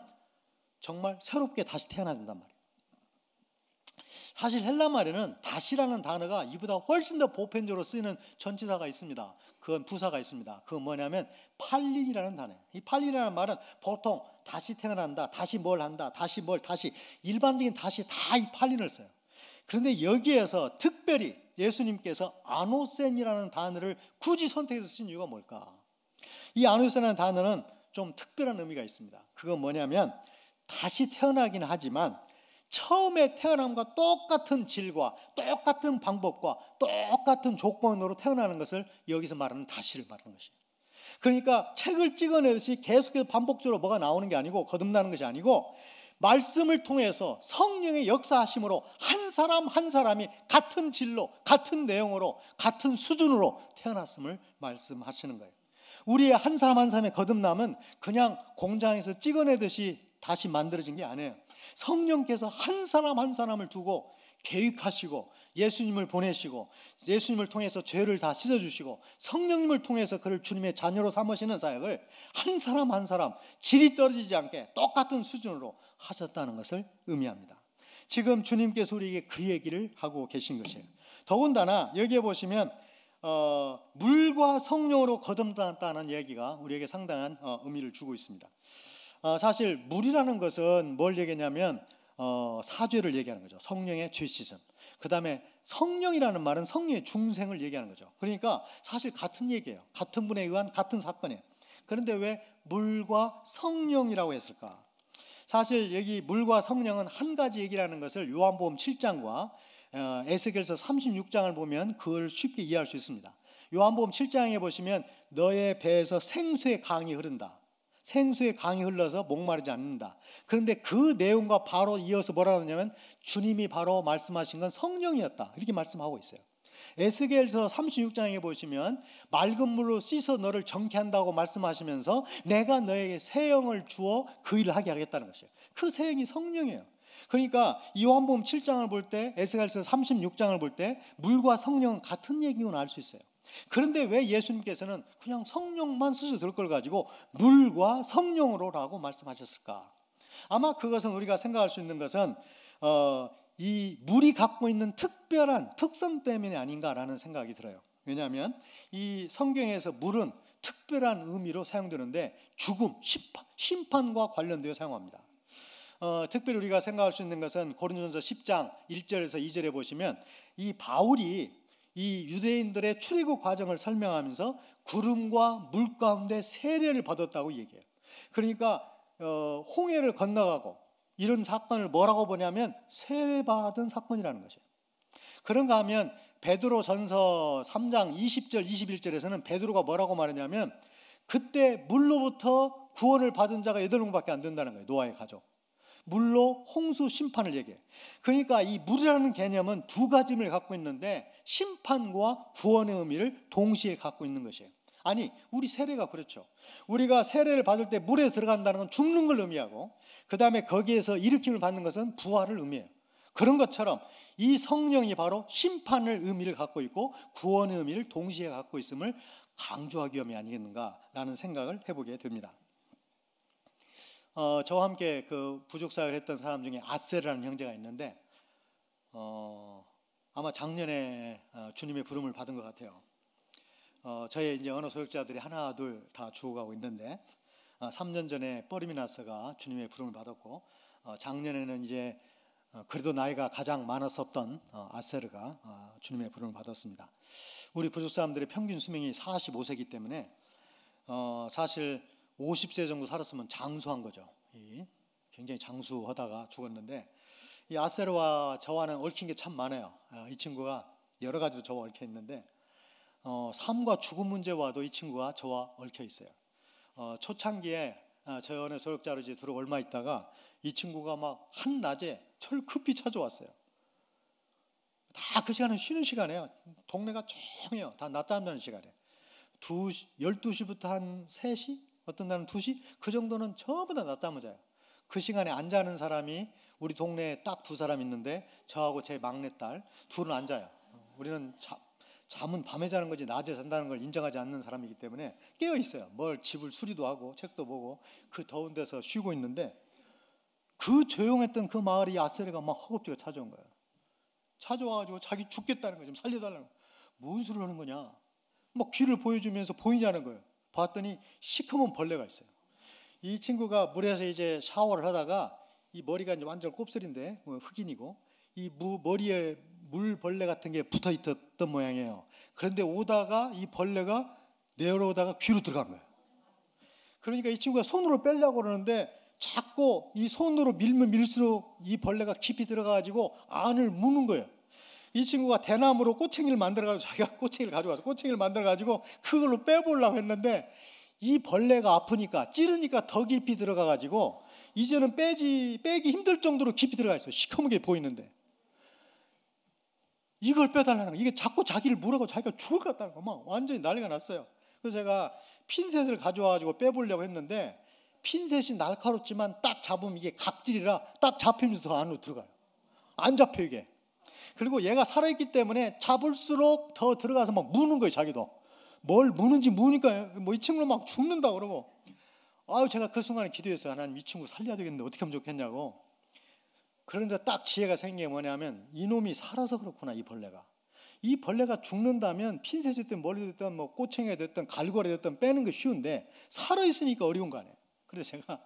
정말 새롭게 다시 태어나야 된단 말이에요. 사실 헬라 말에는 다시라는 단어가 이보다 훨씬 더 보편적으로 쓰이는 전치사가 있습니다. 그건 부사가 있습니다. 그건 뭐냐면 팔린이라는 단어예요. 이 팔린이라는 말은 보통 다시 태어난다, 다시 뭘 한다, 다시 뭘, 다시 일반적인 다시 다 이 팔린을 써요. 그런데 여기에서 특별히 예수님께서 아노센이라는 단어를 굳이 선택해서 쓴 이유가 뭘까? 이 아노센이라는 단어는 좀 특별한 의미가 있습니다. 그건 뭐냐면 다시 태어나긴 하지만 처음에 태어남과 똑같은 질과 똑같은 방법과 똑같은 조건으로 태어나는 것을 여기서 말하는 다시를 말하는 것이에요. 그러니까 책을 찍어내듯이 계속해서 반복적으로 뭐가 나오는 게 아니고, 거듭나는 것이 아니고, 말씀을 통해서 성령의 역사하심으로 한 사람 한 사람이 같은 질로, 같은 내용으로, 같은 수준으로 태어났음을 말씀하시는 거예요. 우리의 한 사람 한 사람의 거듭남은 그냥 공장에서 찍어내듯이 다시 만들어진 게 아니에요. 성령께서 한 사람 한 사람을 두고 계획하시고 예수님을 보내시고 예수님을 통해서 죄를 다 씻어주시고 성령님을 통해서 그를 주님의 자녀로 삼으시는 사역을 한 사람 한 사람 질이 떨어지지 않게 똑같은 수준으로 하셨다는 것을 의미합니다. 지금 주님께서 우리에게 그 얘기를 하고 계신 것이에요. 더군다나 여기에 보시면 물과 성령으로 거듭났다는 얘기가 우리에게 상당한 의미를 주고 있습니다. 사실 물이라는 것은 뭘 얘기하냐면 사죄를 얘기하는 거죠. 성령의 죄 씻음. 그 다음에 성령이라는 말은 성령의 중생을 얘기하는 거죠. 그러니까 사실 같은 얘기예요. 같은 분에 의한 같은 사건이에요. 그런데 왜 물과 성령이라고 했을까? 사실 여기 물과 성령은 한 가지 얘기라는 것을 요한복음 7장과 에스겔서 36장을 보면 그걸 쉽게 이해할 수 있습니다. 요한복음 7장에 보시면 너의 배에서 생수의 강이 흐른다. 생수의 강이 흘러서 목마르지 않는다. 그런데 그 내용과 바로 이어서 뭐라고 하냐면 주님이 바로 말씀하신 건 성령이었다, 이렇게 말씀하고 있어요. 에스겔서 36장에 보시면 맑은 물로 씻어 너를 정케 한다고 말씀하시면서 내가 너에게 새 영을 주어 그 일을 하게 하겠다는 것이에요. 그 새 영이 성령이에요. 그러니까 요한복음 7장을 볼 때, 에스겔서 36장을 볼 때 물과 성령은 같은 얘기구나 알 수 있어요. 그런데 왜 예수님께서는 그냥 성령만 쓰셔도 될 걸 가지고 물과 성령으로라고 말씀하셨을까? 아마 그것은 우리가 생각할 수 있는 것은 이 물이 갖고 있는 특별한 특성 때문이 아닌가라는 생각이 들어요. 왜냐하면 이 성경에서 물은 특별한 의미로 사용되는데 죽음, 심판과 관련되어 사용합니다. 특별히 우리가 생각할 수 있는 것은 고린도전서 10장 1절에서 2절에 보시면 이 바울이 이 유대인들의 출애굽 과정을 설명하면서 구름과 물 가운데 세례를 받았다고 얘기해요. 그러니까 홍해를 건너가고 이런 사건을 뭐라고 보냐면 세례받은 사건이라는 것이에요. 그런가 하면 베드로전서 3장 20절 21절에서는 베드로가 뭐라고 말하냐면 그때 물로부터 구원을 받은 자가 8명밖에 안 된다는 거예요. 노아의 가족. 물로 홍수 심판을 얘기해요. 그러니까 이 물이라는 개념은 두 가지 의미를 갖고 있는데 심판과 구원의 의미를 동시에 갖고 있는 것이에요. 아니, 우리 세례가 그렇죠. 우리가 세례를 받을 때 물에 들어간다는 건 죽는 걸 의미하고 그 다음에 거기에서 일으킴을 받는 것은 부활을 의미해요. 그런 것처럼 이 성령이 바로 심판을 의미를 갖고 있고 구원의 의미를 동시에 갖고 있음을 강조하기 위함이 아니겠는가라는 생각을 해보게 됩니다. 저와 함께 그 부족사역을 했던 사람 중에 아셀이라는 형제가 있는데 아마 작년에 주님의 부름을 받은 것 같아요. 저희 이제 언어 소역자들이 하나 둘 다 죽어가고 있는데 3년 전에 뻐리미나스가 주님의 부름을 받았고 작년에는 이제 그래도 나이가 가장 많았었던 아세르가 주님의 부름을 받았습니다. 우리 부족 사람들의 평균 수명이 45세이기 때문에 사실 50세 정도 살았으면 장수한 거죠. 굉장히 장수하다가 죽었는데, 이 아세르와 저와는 얽힌 게 참 많아요. 이 친구가 여러 가지로 저와 얽혀 있는데, 삶과 죽음 문제와도 이 친구가 저와 얽혀 있어요. 초창기에 저는 조력자로 이제 들어 얼마 있다가 이 친구가 막 한낮에 저를 급히 찾아왔어요. 다 그 시간은 쉬는 시간이에요. 동네가 조용해요. 다 낮잠 자는 시간에. 12시부터 한 3시? 어떤 날은 2시? 그 정도는 전부 다 낮잠을 자요. 그 시간에 안 자는 사람이 우리 동네에 딱 2사람 있는데 저하고 제 막내딸 둘은 안 자요. 우리는 잠은 밤에 자는 거지 낮에 잔다는 걸 인정하지 않는 사람이기 때문에 깨어 있어요. 뭘 집을 수리도 하고 책도 보고 그 더운 데서 쉬고 있는데, 그 조용했던 그 마을이 아세르가 막 허겁지겁 찾아온 거예요. 찾아와가지고 자기 죽겠다는 거예요. 좀 살려달라는 거예요. 뭔 소리를 하는 거냐. 막 귀를 보여주면서 보이냐는 거예요. 봤더니 시커먼 벌레가 있어요. 이 친구가 물에서 이제 샤워를 하다가 이 머리가 이제 완전 곱슬인데 흑인이고 이 머리에 물벌레 같은 게 붙어 있었던 모양이에요. 그런데 오다가 이 벌레가 내려오다가 귀로 들어간 거예요. 그러니까 이 친구가 손으로 빼려고 그러는데 자꾸 이 손으로 밀면 밀수록 이 벌레가 깊이 들어가가지고 안을 무는 거예요. 이 친구가 대나무로 꼬챙이를 만들어가지고 자기가 꼬챙이를 가져와서 꼬챙이를 만들어가지고 그걸로 빼보려고 했는데 이 벌레가 아프니까 찌르니까 더 깊이 들어가가지고 이제는 빼기 힘들 정도로 깊이 들어가 있어요. 시커멓게 보이는데 이걸 빼달라는 거예요. 이게 자꾸 자기를 물어가고 자기가 죽을 것 같다는 거예요. 막 완전히 난리가 났어요. 그래서 제가 핀셋을 가져와가지고 빼보려고 했는데 핀셋이 날카롭지만 딱 잡으면 이게 각질이라 딱 잡히면서 더 안으로 들어가요. 안 잡혀 이게. 그리고 얘가 살아있기 때문에 잡을수록 더 들어가서 막 무는 거예요. 자기도 뭘 무는지 무니까 뭐 이 친구는 막 죽는다 그러고, 제가 그 순간에 기도했어요. 하나님, 이 친구 살려야 되겠는데 어떻게 하면 좋겠냐고. 그런데 딱 지혜가 생긴 게 뭐냐면 이놈이 살아서 그렇구나. 이 벌레가 죽는다면 핀셋이 됐든 머리 됐든 뭐 꼬챙이가 됐든 갈고리 됐든 빼는 거 쉬운데 살아있으니까 어려운 거 아니에요. 그래서 제가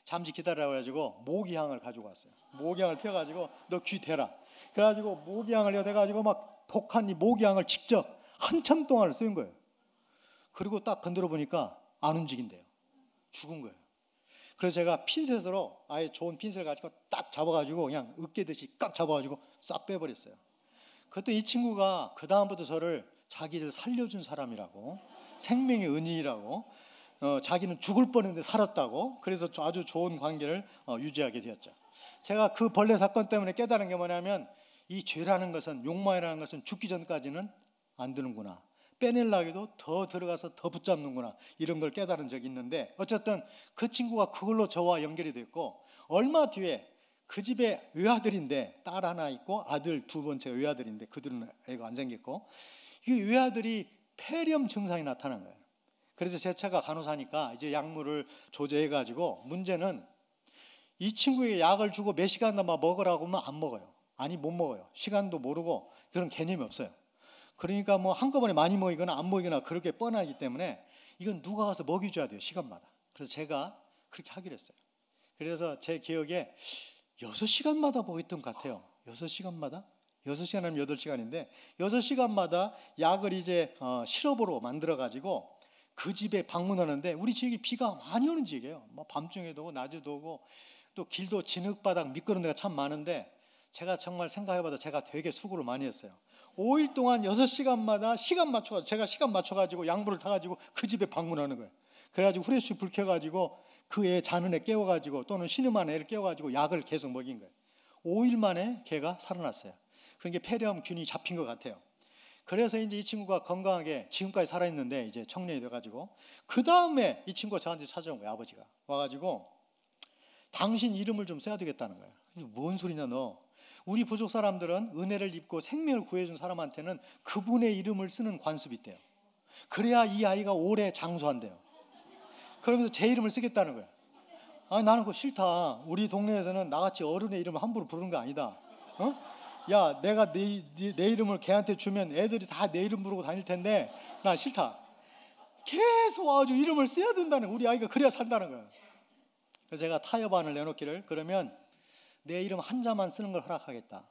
잠시 기다려고 해가지고 모기향을 가지고 왔어요. 모기향을 펴가지고 너 귀 대라. 그래가지고 모기향을 대가지고 막 독한 이 모기향을 직접 한참 동안 쓰인 거예요. 그리고 딱 건드려 보니까 안 움직인대요. 죽은 거예요. 그래서 제가 핀셋으로 아예 좋은 핀셋을 가지고 딱 잡아가지고 그냥 으깨듯이 깍 잡아가지고 싹 빼버렸어요. 그때 이 친구가 그 다음부터 저를 자기를 살려준 사람이라고, 생명의 은인이라고, 자기는 죽을 뻔했는데 살았다고, 그래서 아주 좋은 관계를 유지하게 되었죠. 제가 그 벌레 사건 때문에 깨달은 게 뭐냐면 이 죄라는 것은, 욕망이라는 것은 죽기 전까지는 안 되는구나. 빼내려고 더 들어가서 더 붙잡는구나. 이런 걸 깨달은 적이 있는데, 어쨌든 그 친구가 그걸로 저와 연결이 됐고, 얼마 뒤에 그 집에 외아들인데 딸 하나 있고 아들 두 번째가 외아들인데 그들은 애가 안 생겼고, 이 외아들이 폐렴 증상이 나타난 거예요. 그래서 제 차가 간호사니까 이제 약물을 조제해가지고, 문제는 이 친구에게 약을 주고 몇 시간 남아 먹으라고 하면 안 먹어요. 아니 못 먹어요. 시간도 모르고 그런 개념이 없어요. 그러니까 뭐 한꺼번에 많이 먹이거나 안 먹이거나 그렇게 뻔하기 때문에 이건 누가 가서 먹여줘야 돼요. 시간마다. 그래서 제가 그렇게 하기로 했어요. 그래서 제 기억에 6시간마다 먹였던 것 같아요. 6시간마다? 6시간 하면 8시간인데 6시간마다 약을 이제 시럽으로 만들어가지고 그 집에 방문하는데, 우리 지역이 비가 많이 오는 지역이에요. 뭐 밤중에도 오고 낮에도 오고 또 길도 진흙바닥 미끄러운 데가 참 많은데, 제가 정말 생각해봐도 제가 되게 수고를 많이 했어요. 5일 동안 6시간마다 제가 시간 맞춰가지고 양부를 타가지고 그 집에 방문하는 거예요. 그래가지고 후레쉬 불 켜가지고 그 애 자는 애 깨워가지고 또는 신음한 애를 깨워가지고 약을 계속 먹인 거예요. 5일 만에 걔가 살아났어요. 그러니까 폐렴균이 잡힌 것 같아요. 그래서 이제 이 친구가 건강하게 지금까지 살아있는데 이제 청년이 돼가지고, 그 다음에 이 친구가 저한테 찾아온 거예요. 아버지가 와가지고 당신 이름을 좀 써야 되겠다는 거예요. 뭔 소리냐 너. 우리 부족 사람들은 은혜를 입고 생명을 구해준 사람한테는 그분의 이름을 쓰는 관습이 있대요. 그래야 이 아이가 오래 장수한대요. 그러면서 제 이름을 쓰겠다는 거예요. 나는 그거 싫다. 우리 동네에서는 나같이 어른의 이름을 함부로 부르는 거 아니다. 야, 내가 내 이름을 걔한테 주면 애들이 다 내 이름 부르고 다닐 텐데 나 싫다. 계속 아주 이름을 써야 된다는 거예요. 우리 아이가 그래야 산다는 거예요. 그래서 제가 타협안을 내놓기를, 그러면 내 이름 한자만 쓰는 걸 허락하겠다.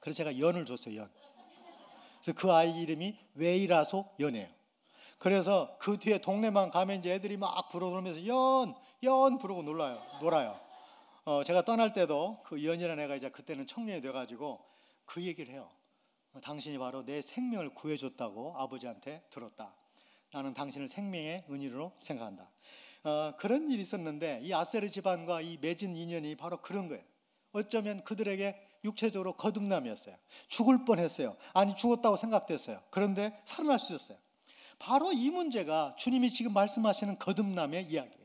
그래서 제가 연을 줬어요. 연. 그래서 그 아이 이름이 웨이라소 연이에요. 그래서 그 뒤에 동네만 가면 이제 애들이 막 부르면서 연 부르고 놀아요. 제가 떠날 때도 그 이현이라는 애가 이제 그때는 청년이 돼가지고 그 얘기를 해요. 당신이 바로 내 생명을 구해줬다고 아버지한테 들었다. 나는 당신을 생명의 은인으로 생각한다. 그런 일이 있었는데 이 아세르 집안과 이 맺은 인연이 바로 그런 거예요. 어쩌면 그들에게 육체적으로 거듭남이었어요. 죽을 뻔했어요. 아니 죽었다고 생각됐어요. 그런데 살아날 수 있었어요. 바로 이 문제가 주님이 지금 말씀하시는 거듭남의 이야기예요.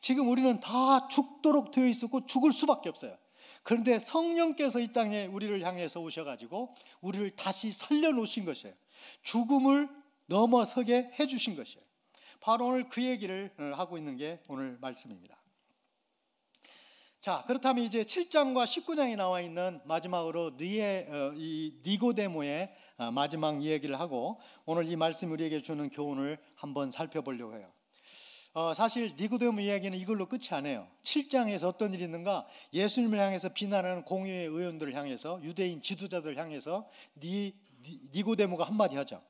지금 우리는 다 죽도록 되어 있었고 죽을 수밖에 없어요. 그런데 성령께서 이 땅에 우리를 향해서 오셔가지고 우리를 다시 살려놓으신 것이에요. 죽음을 넘어서게 해주신 것이에요. 바로 오늘 그 얘기를 하고 있는 게 오늘 말씀입니다. 자, 그렇다면 이제 7장과 19장에 나와 있는 마지막으로 이 니고데모의 마지막 이야기를 하고 오늘 이 말씀이 우리에게 주는 교훈을 한번 살펴보려고 해요. 사실 니고데모 이야기는 이걸로 끝이 아니에요. 7장에서 어떤 일이 있는가? 예수님을 향해서 비난하는 공의회 의원들을 향해서, 유대인 지도자들을 향해서 니고데모가 한마디 하죠.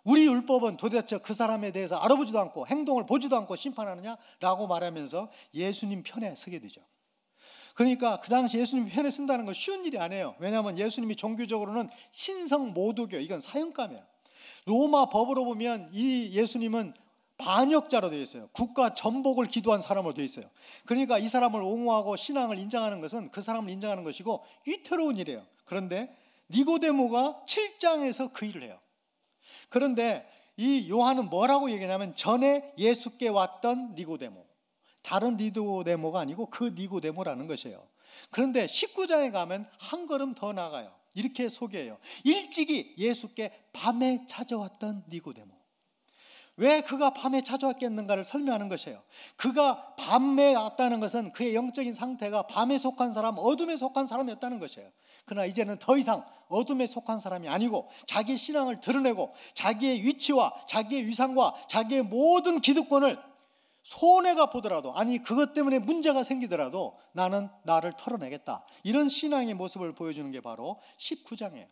우리 율법은 도대체 그 사람에 대해서 알아보지도 않고 행동을 보지도 않고 심판하느냐라고 말하면서 예수님 편에 서게 되죠. 그러니까 그 당시 예수님 편에 쓴다는 건 쉬운 일이 아니에요. 왜냐하면 예수님이 종교적으로는 신성 모독이요, 이건 사형감이에요. 로마 법으로 보면 이 예수님은 반역자로 되어 있어요. 국가 전복을 기도한 사람으로 되어 있어요. 그러니까 이 사람을 옹호하고 신앙을 인정하는 것은 그 사람을 인정하는 것이고 위태로운 일이에요. 그런데 니고데모가 7장에서 그 일을 해요. 그런데 이 요한은 뭐라고 얘기하냐면 전에 예수께 왔던 니고데모, 다른 니고데모가 아니고 그 니고데모라는 것이에요. 그런데 19장에 가면 한 걸음 더 나가요. 이렇게 소개해요. 일찍이 예수께 밤에 찾아왔던 니고데모. 왜 그가 밤에 찾아왔겠는가를 설명하는 것이에요. 그가 밤에 왔다는 것은 그의 영적인 상태가 밤에 속한 사람, 어둠에 속한 사람이었다는 것이에요. 그러나 이제는 더 이상 어둠에 속한 사람이 아니고 자기의 신앙을 드러내고 자기의 위치와 자기의 위상과 자기의 모든 기득권을 손해가 보더라도, 아니 그것 때문에 문제가 생기더라도 나는 나를 털어내겠다, 이런 신앙의 모습을 보여주는 게 바로 19장이에요.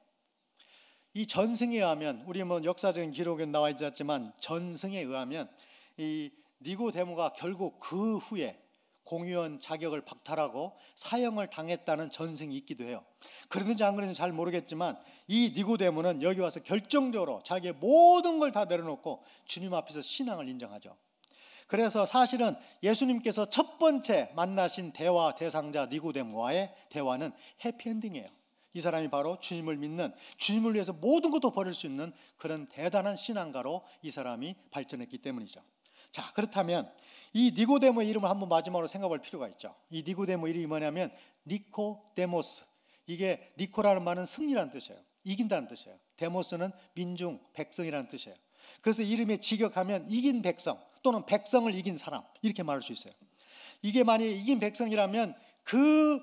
이 전승에 의하면, 우리 뭐 역사적인 기록에 나와 있지 않지만 전승에 의하면 이 니고데모가 결국 그 후에 공의원 자격을 박탈하고 사형을 당했다는 전승이 있기도 해요. 그런지 안 그런지 잘 모르겠지만 이 니고데모는 여기 와서 결정적으로 자기의 모든 걸 다 내려놓고 주님 앞에서 신앙을 인정하죠. 그래서 사실은 예수님께서 첫 번째 만나신 대화 대상자 니고데모와의 대화는 해피엔딩이에요. 이 사람이 바로 주님을 믿는, 주님을 위해서 모든 것도 버릴 수 있는 그런 대단한 신앙가로 이 사람이 발전했기 때문이죠. 자, 그렇다면 이 니고데모의 이름을 한번 마지막으로 생각할 필요가 있죠. 이 니고데모 이름이 뭐냐면 니코데모스. 이게 니코라는 말은 승리라는 뜻이에요. 이긴다는 뜻이에요. 데모스는 민중, 백성이라는 뜻이에요. 그래서 이름에 직역하면 이긴 백성 또는 백성을 이긴 사람, 이렇게 말할 수 있어요. 이게 만약에 이긴 백성이라면 그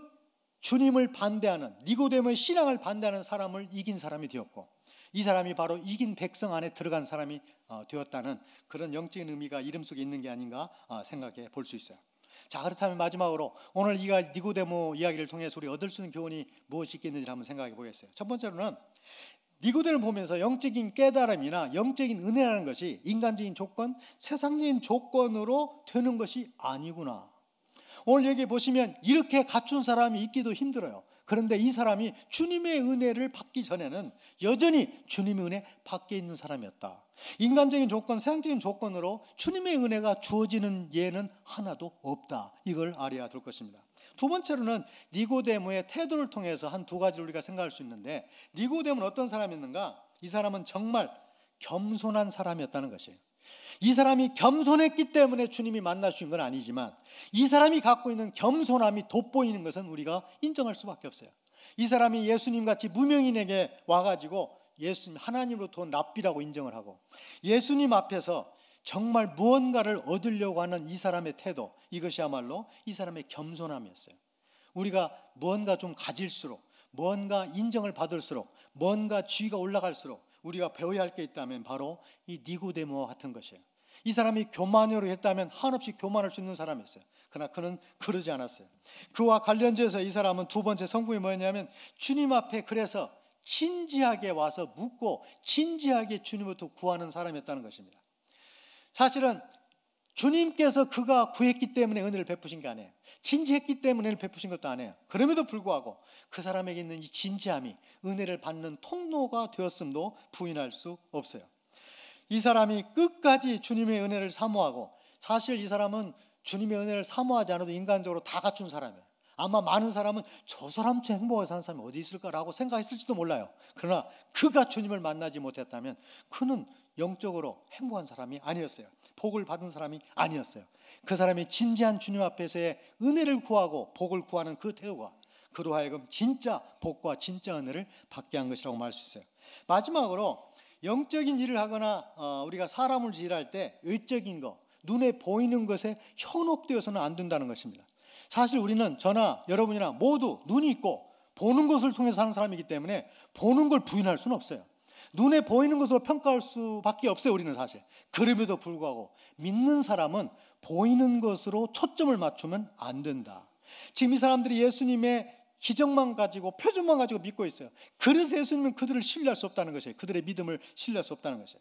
주님을 반대하는, 니고데모의 신앙을 반대하는 사람을 이긴 사람이 되었고, 이 사람이 바로 이긴 백성 안에 들어간 사람이 되었다는 그런 영적인 의미가 이름 속에 있는 게 아닌가 생각해 볼 수 있어요. 자, 그렇다면 마지막으로 오늘 이 니고데모 이야기를 통해서 우리 얻을 수 있는 교훈이 무엇이 있겠는지 한번 생각해 보겠어요. 첫 번째로는 니고데모를 보면서 영적인 깨달음이나 영적인 은혜라는 것이 인간적인 조건, 세상적인 조건으로 되는 것이 아니구나. 오늘 여기 보시면 이렇게 갖춘 사람이 있기도 힘들어요. 그런데 이 사람이 주님의 은혜를 받기 전에는 여전히 주님의 은혜 밖에 있는 사람이었다. 인간적인 조건, 세상적인 조건으로 주님의 은혜가 주어지는 예는 하나도 없다. 이걸 알아야 될 것입니다. 두 번째로는 니고데모의 태도를 통해서 한 두 가지를 우리가 생각할 수 있는데, 니고데모는 어떤 사람이었는가? 이 사람은 정말 겸손한 사람이었다는 것이에요. 이 사람이 겸손했기 때문에 주님이 만나주신 건 아니지만 이 사람이 갖고 있는 겸손함이 돋보이는 것은 우리가 인정할 수밖에 없어요. 이 사람이 예수님같이 무명인에게 와가지고 예수님 하나님으로부터 온 랍비라고 인정을 하고 예수님 앞에서 정말 무언가를 얻으려고 하는 이 사람의 태도, 이것이야말로 이 사람의 겸손함이었어요. 우리가 무언가 좀 가질수록, 무언가 인정을 받을수록, 무언가 지위가 올라갈수록 우리가 배워야 할 게 있다면 바로 이 니고데모와 같은 것이에요. 이 사람이 교만으로 했다면 한없이 교만할 수 있는 사람이었어요. 그러나 그는 그러지 않았어요. 그와 관련돼서 이 사람은 두 번째 성공이 뭐였냐면 주님 앞에 그래서 진지하게 와서 묻고 진지하게 주님부터 구하는 사람이었다는 것입니다. 사실은 주님께서 그가 구했기 때문에 은혜를 베푸신 게 아니에요. 진지했기 때문에 은혜를 베푸신 것도 아니에요. 그럼에도 불구하고 그 사람에게 있는 이 진지함이 은혜를 받는 통로가 되었음도 부인할 수 없어요. 이 사람이 끝까지 주님의 은혜를 사모하고, 사실 이 사람은 주님의 은혜를 사모하지 않아도 인간적으로 다 갖춘 사람이에요. 아마 많은 사람은 저 사람처럼 행복하게 사는 사람이 어디 있을까라고 생각했을지도 몰라요. 그러나 그가 주님을 만나지 못했다면 그는 영적으로 행복한 사람이 아니었어요. 복을 받은 사람이 아니었어요. 그 사람이 진지한 주님 앞에서의 은혜를 구하고 복을 구하는 그 태도가 그로 하여금 진짜 복과 진짜 은혜를 받게 한 것이라고 말할 수 있어요. 마지막으로 영적인 일을 하거나 우리가 사람을 일할 때 외적인 것, 눈에 보이는 것에 현혹되어서는 안 된다는 것입니다. 사실 우리는 저나 여러분이나 모두 눈이 있고 보는 것을 통해서 사는 사람이기 때문에 보는 걸 부인할 수는 없어요. 눈에 보이는 것으로 평가할 수밖에 없어요. 우리는 사실. 그럼에도 불구하고 믿는 사람은 보이는 것으로 초점을 맞추면 안 된다. 지금 이 사람들이 예수님의 기적만 가지고 표준만 가지고 믿고 있어요. 그래서 예수님은 그들을 신뢰할 수 없다는 것이에요. 그들의 믿음을 신뢰할 수 없다는 것이에요.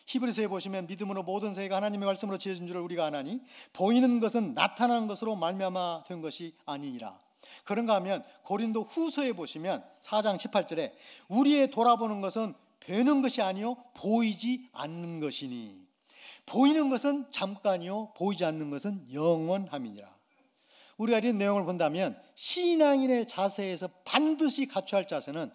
히브리서에 보시면 믿음으로 모든 세계가 하나님의 말씀으로 지어진 줄을 우리가 아나니 보이는 것은 나타나는 것으로 말미암아 된 것이 아니니라. 그런가 하면 고린도 후서에 보시면 4장 18절에 우리의 돌아보는 것은 뵈는 것이 아니요 보이지 않는 것이니, 보이는 것은 잠깐이요 보이지 않는 것은 영원함이니라. 우리가 이런 내용을 본다면 신앙인의 자세에서 반드시 갖춰야 할 자세는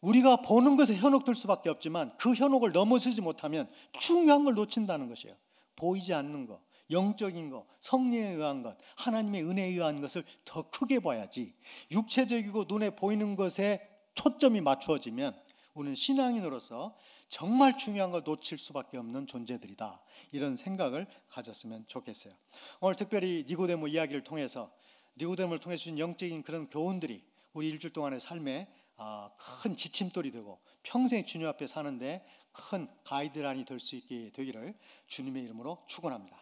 우리가 보는 것에 현혹될 수밖에 없지만 그 현혹을 넘어서지 못하면 중요한 걸 놓친다는 것이에요. 보이지 않는 것, 영적인 것, 성령에 의한 것, 하나님의 은혜에 의한 것을 더 크게 봐야지, 육체적이고 눈에 보이는 것에 초점이 맞추어지면 우리는 신앙인으로서 정말 중요한 걸 놓칠 수밖에 없는 존재들이다. 이런 생각을 가졌으면 좋겠어요. 오늘 특별히 니고데모 이야기를 통해서, 니고데모를 통해 주신 영적인 그런 교훈들이 우리 일주일 동안의 삶에 큰 지침돌이 되고 평생 주님 앞에 사는데 큰 가이드라인이 될 수 있게 되기를 주님의 이름으로 축원합니다.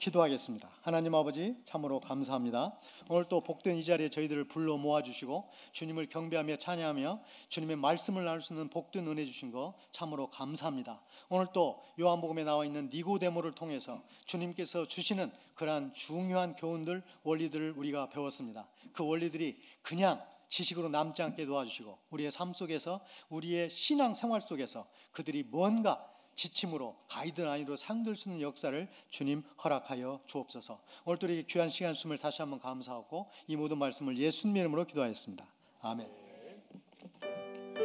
기도하겠습니다. 하나님 아버지, 참으로 감사합니다. 오늘 또 복된 이 자리에 저희들을 불러 모아주시고 주님을 경배하며 찬양하며 주님의 말씀을 나눌 수 있는 복된 은혜 주신 거 참으로 감사합니다. 오늘 또 요한복음에 나와 있는 니고데모를 통해서 주님께서 주시는 그러한 중요한 교훈들, 원리들을 우리가 배웠습니다. 그 원리들이 그냥 지식으로 남지 않게 도와주시고 우리의 삶 속에서, 우리의 신앙 생활 속에서 그들이 뭔가 지침으로 가이드라인으로 사용될 수 있는 역사를 주님 허락하여 주옵소서. 오늘 또 이렇게 귀한 시간 주심을 다시 한번 감사하고 이 모든 말씀을 예수님 이름으로 기도하였습니다. 아멘.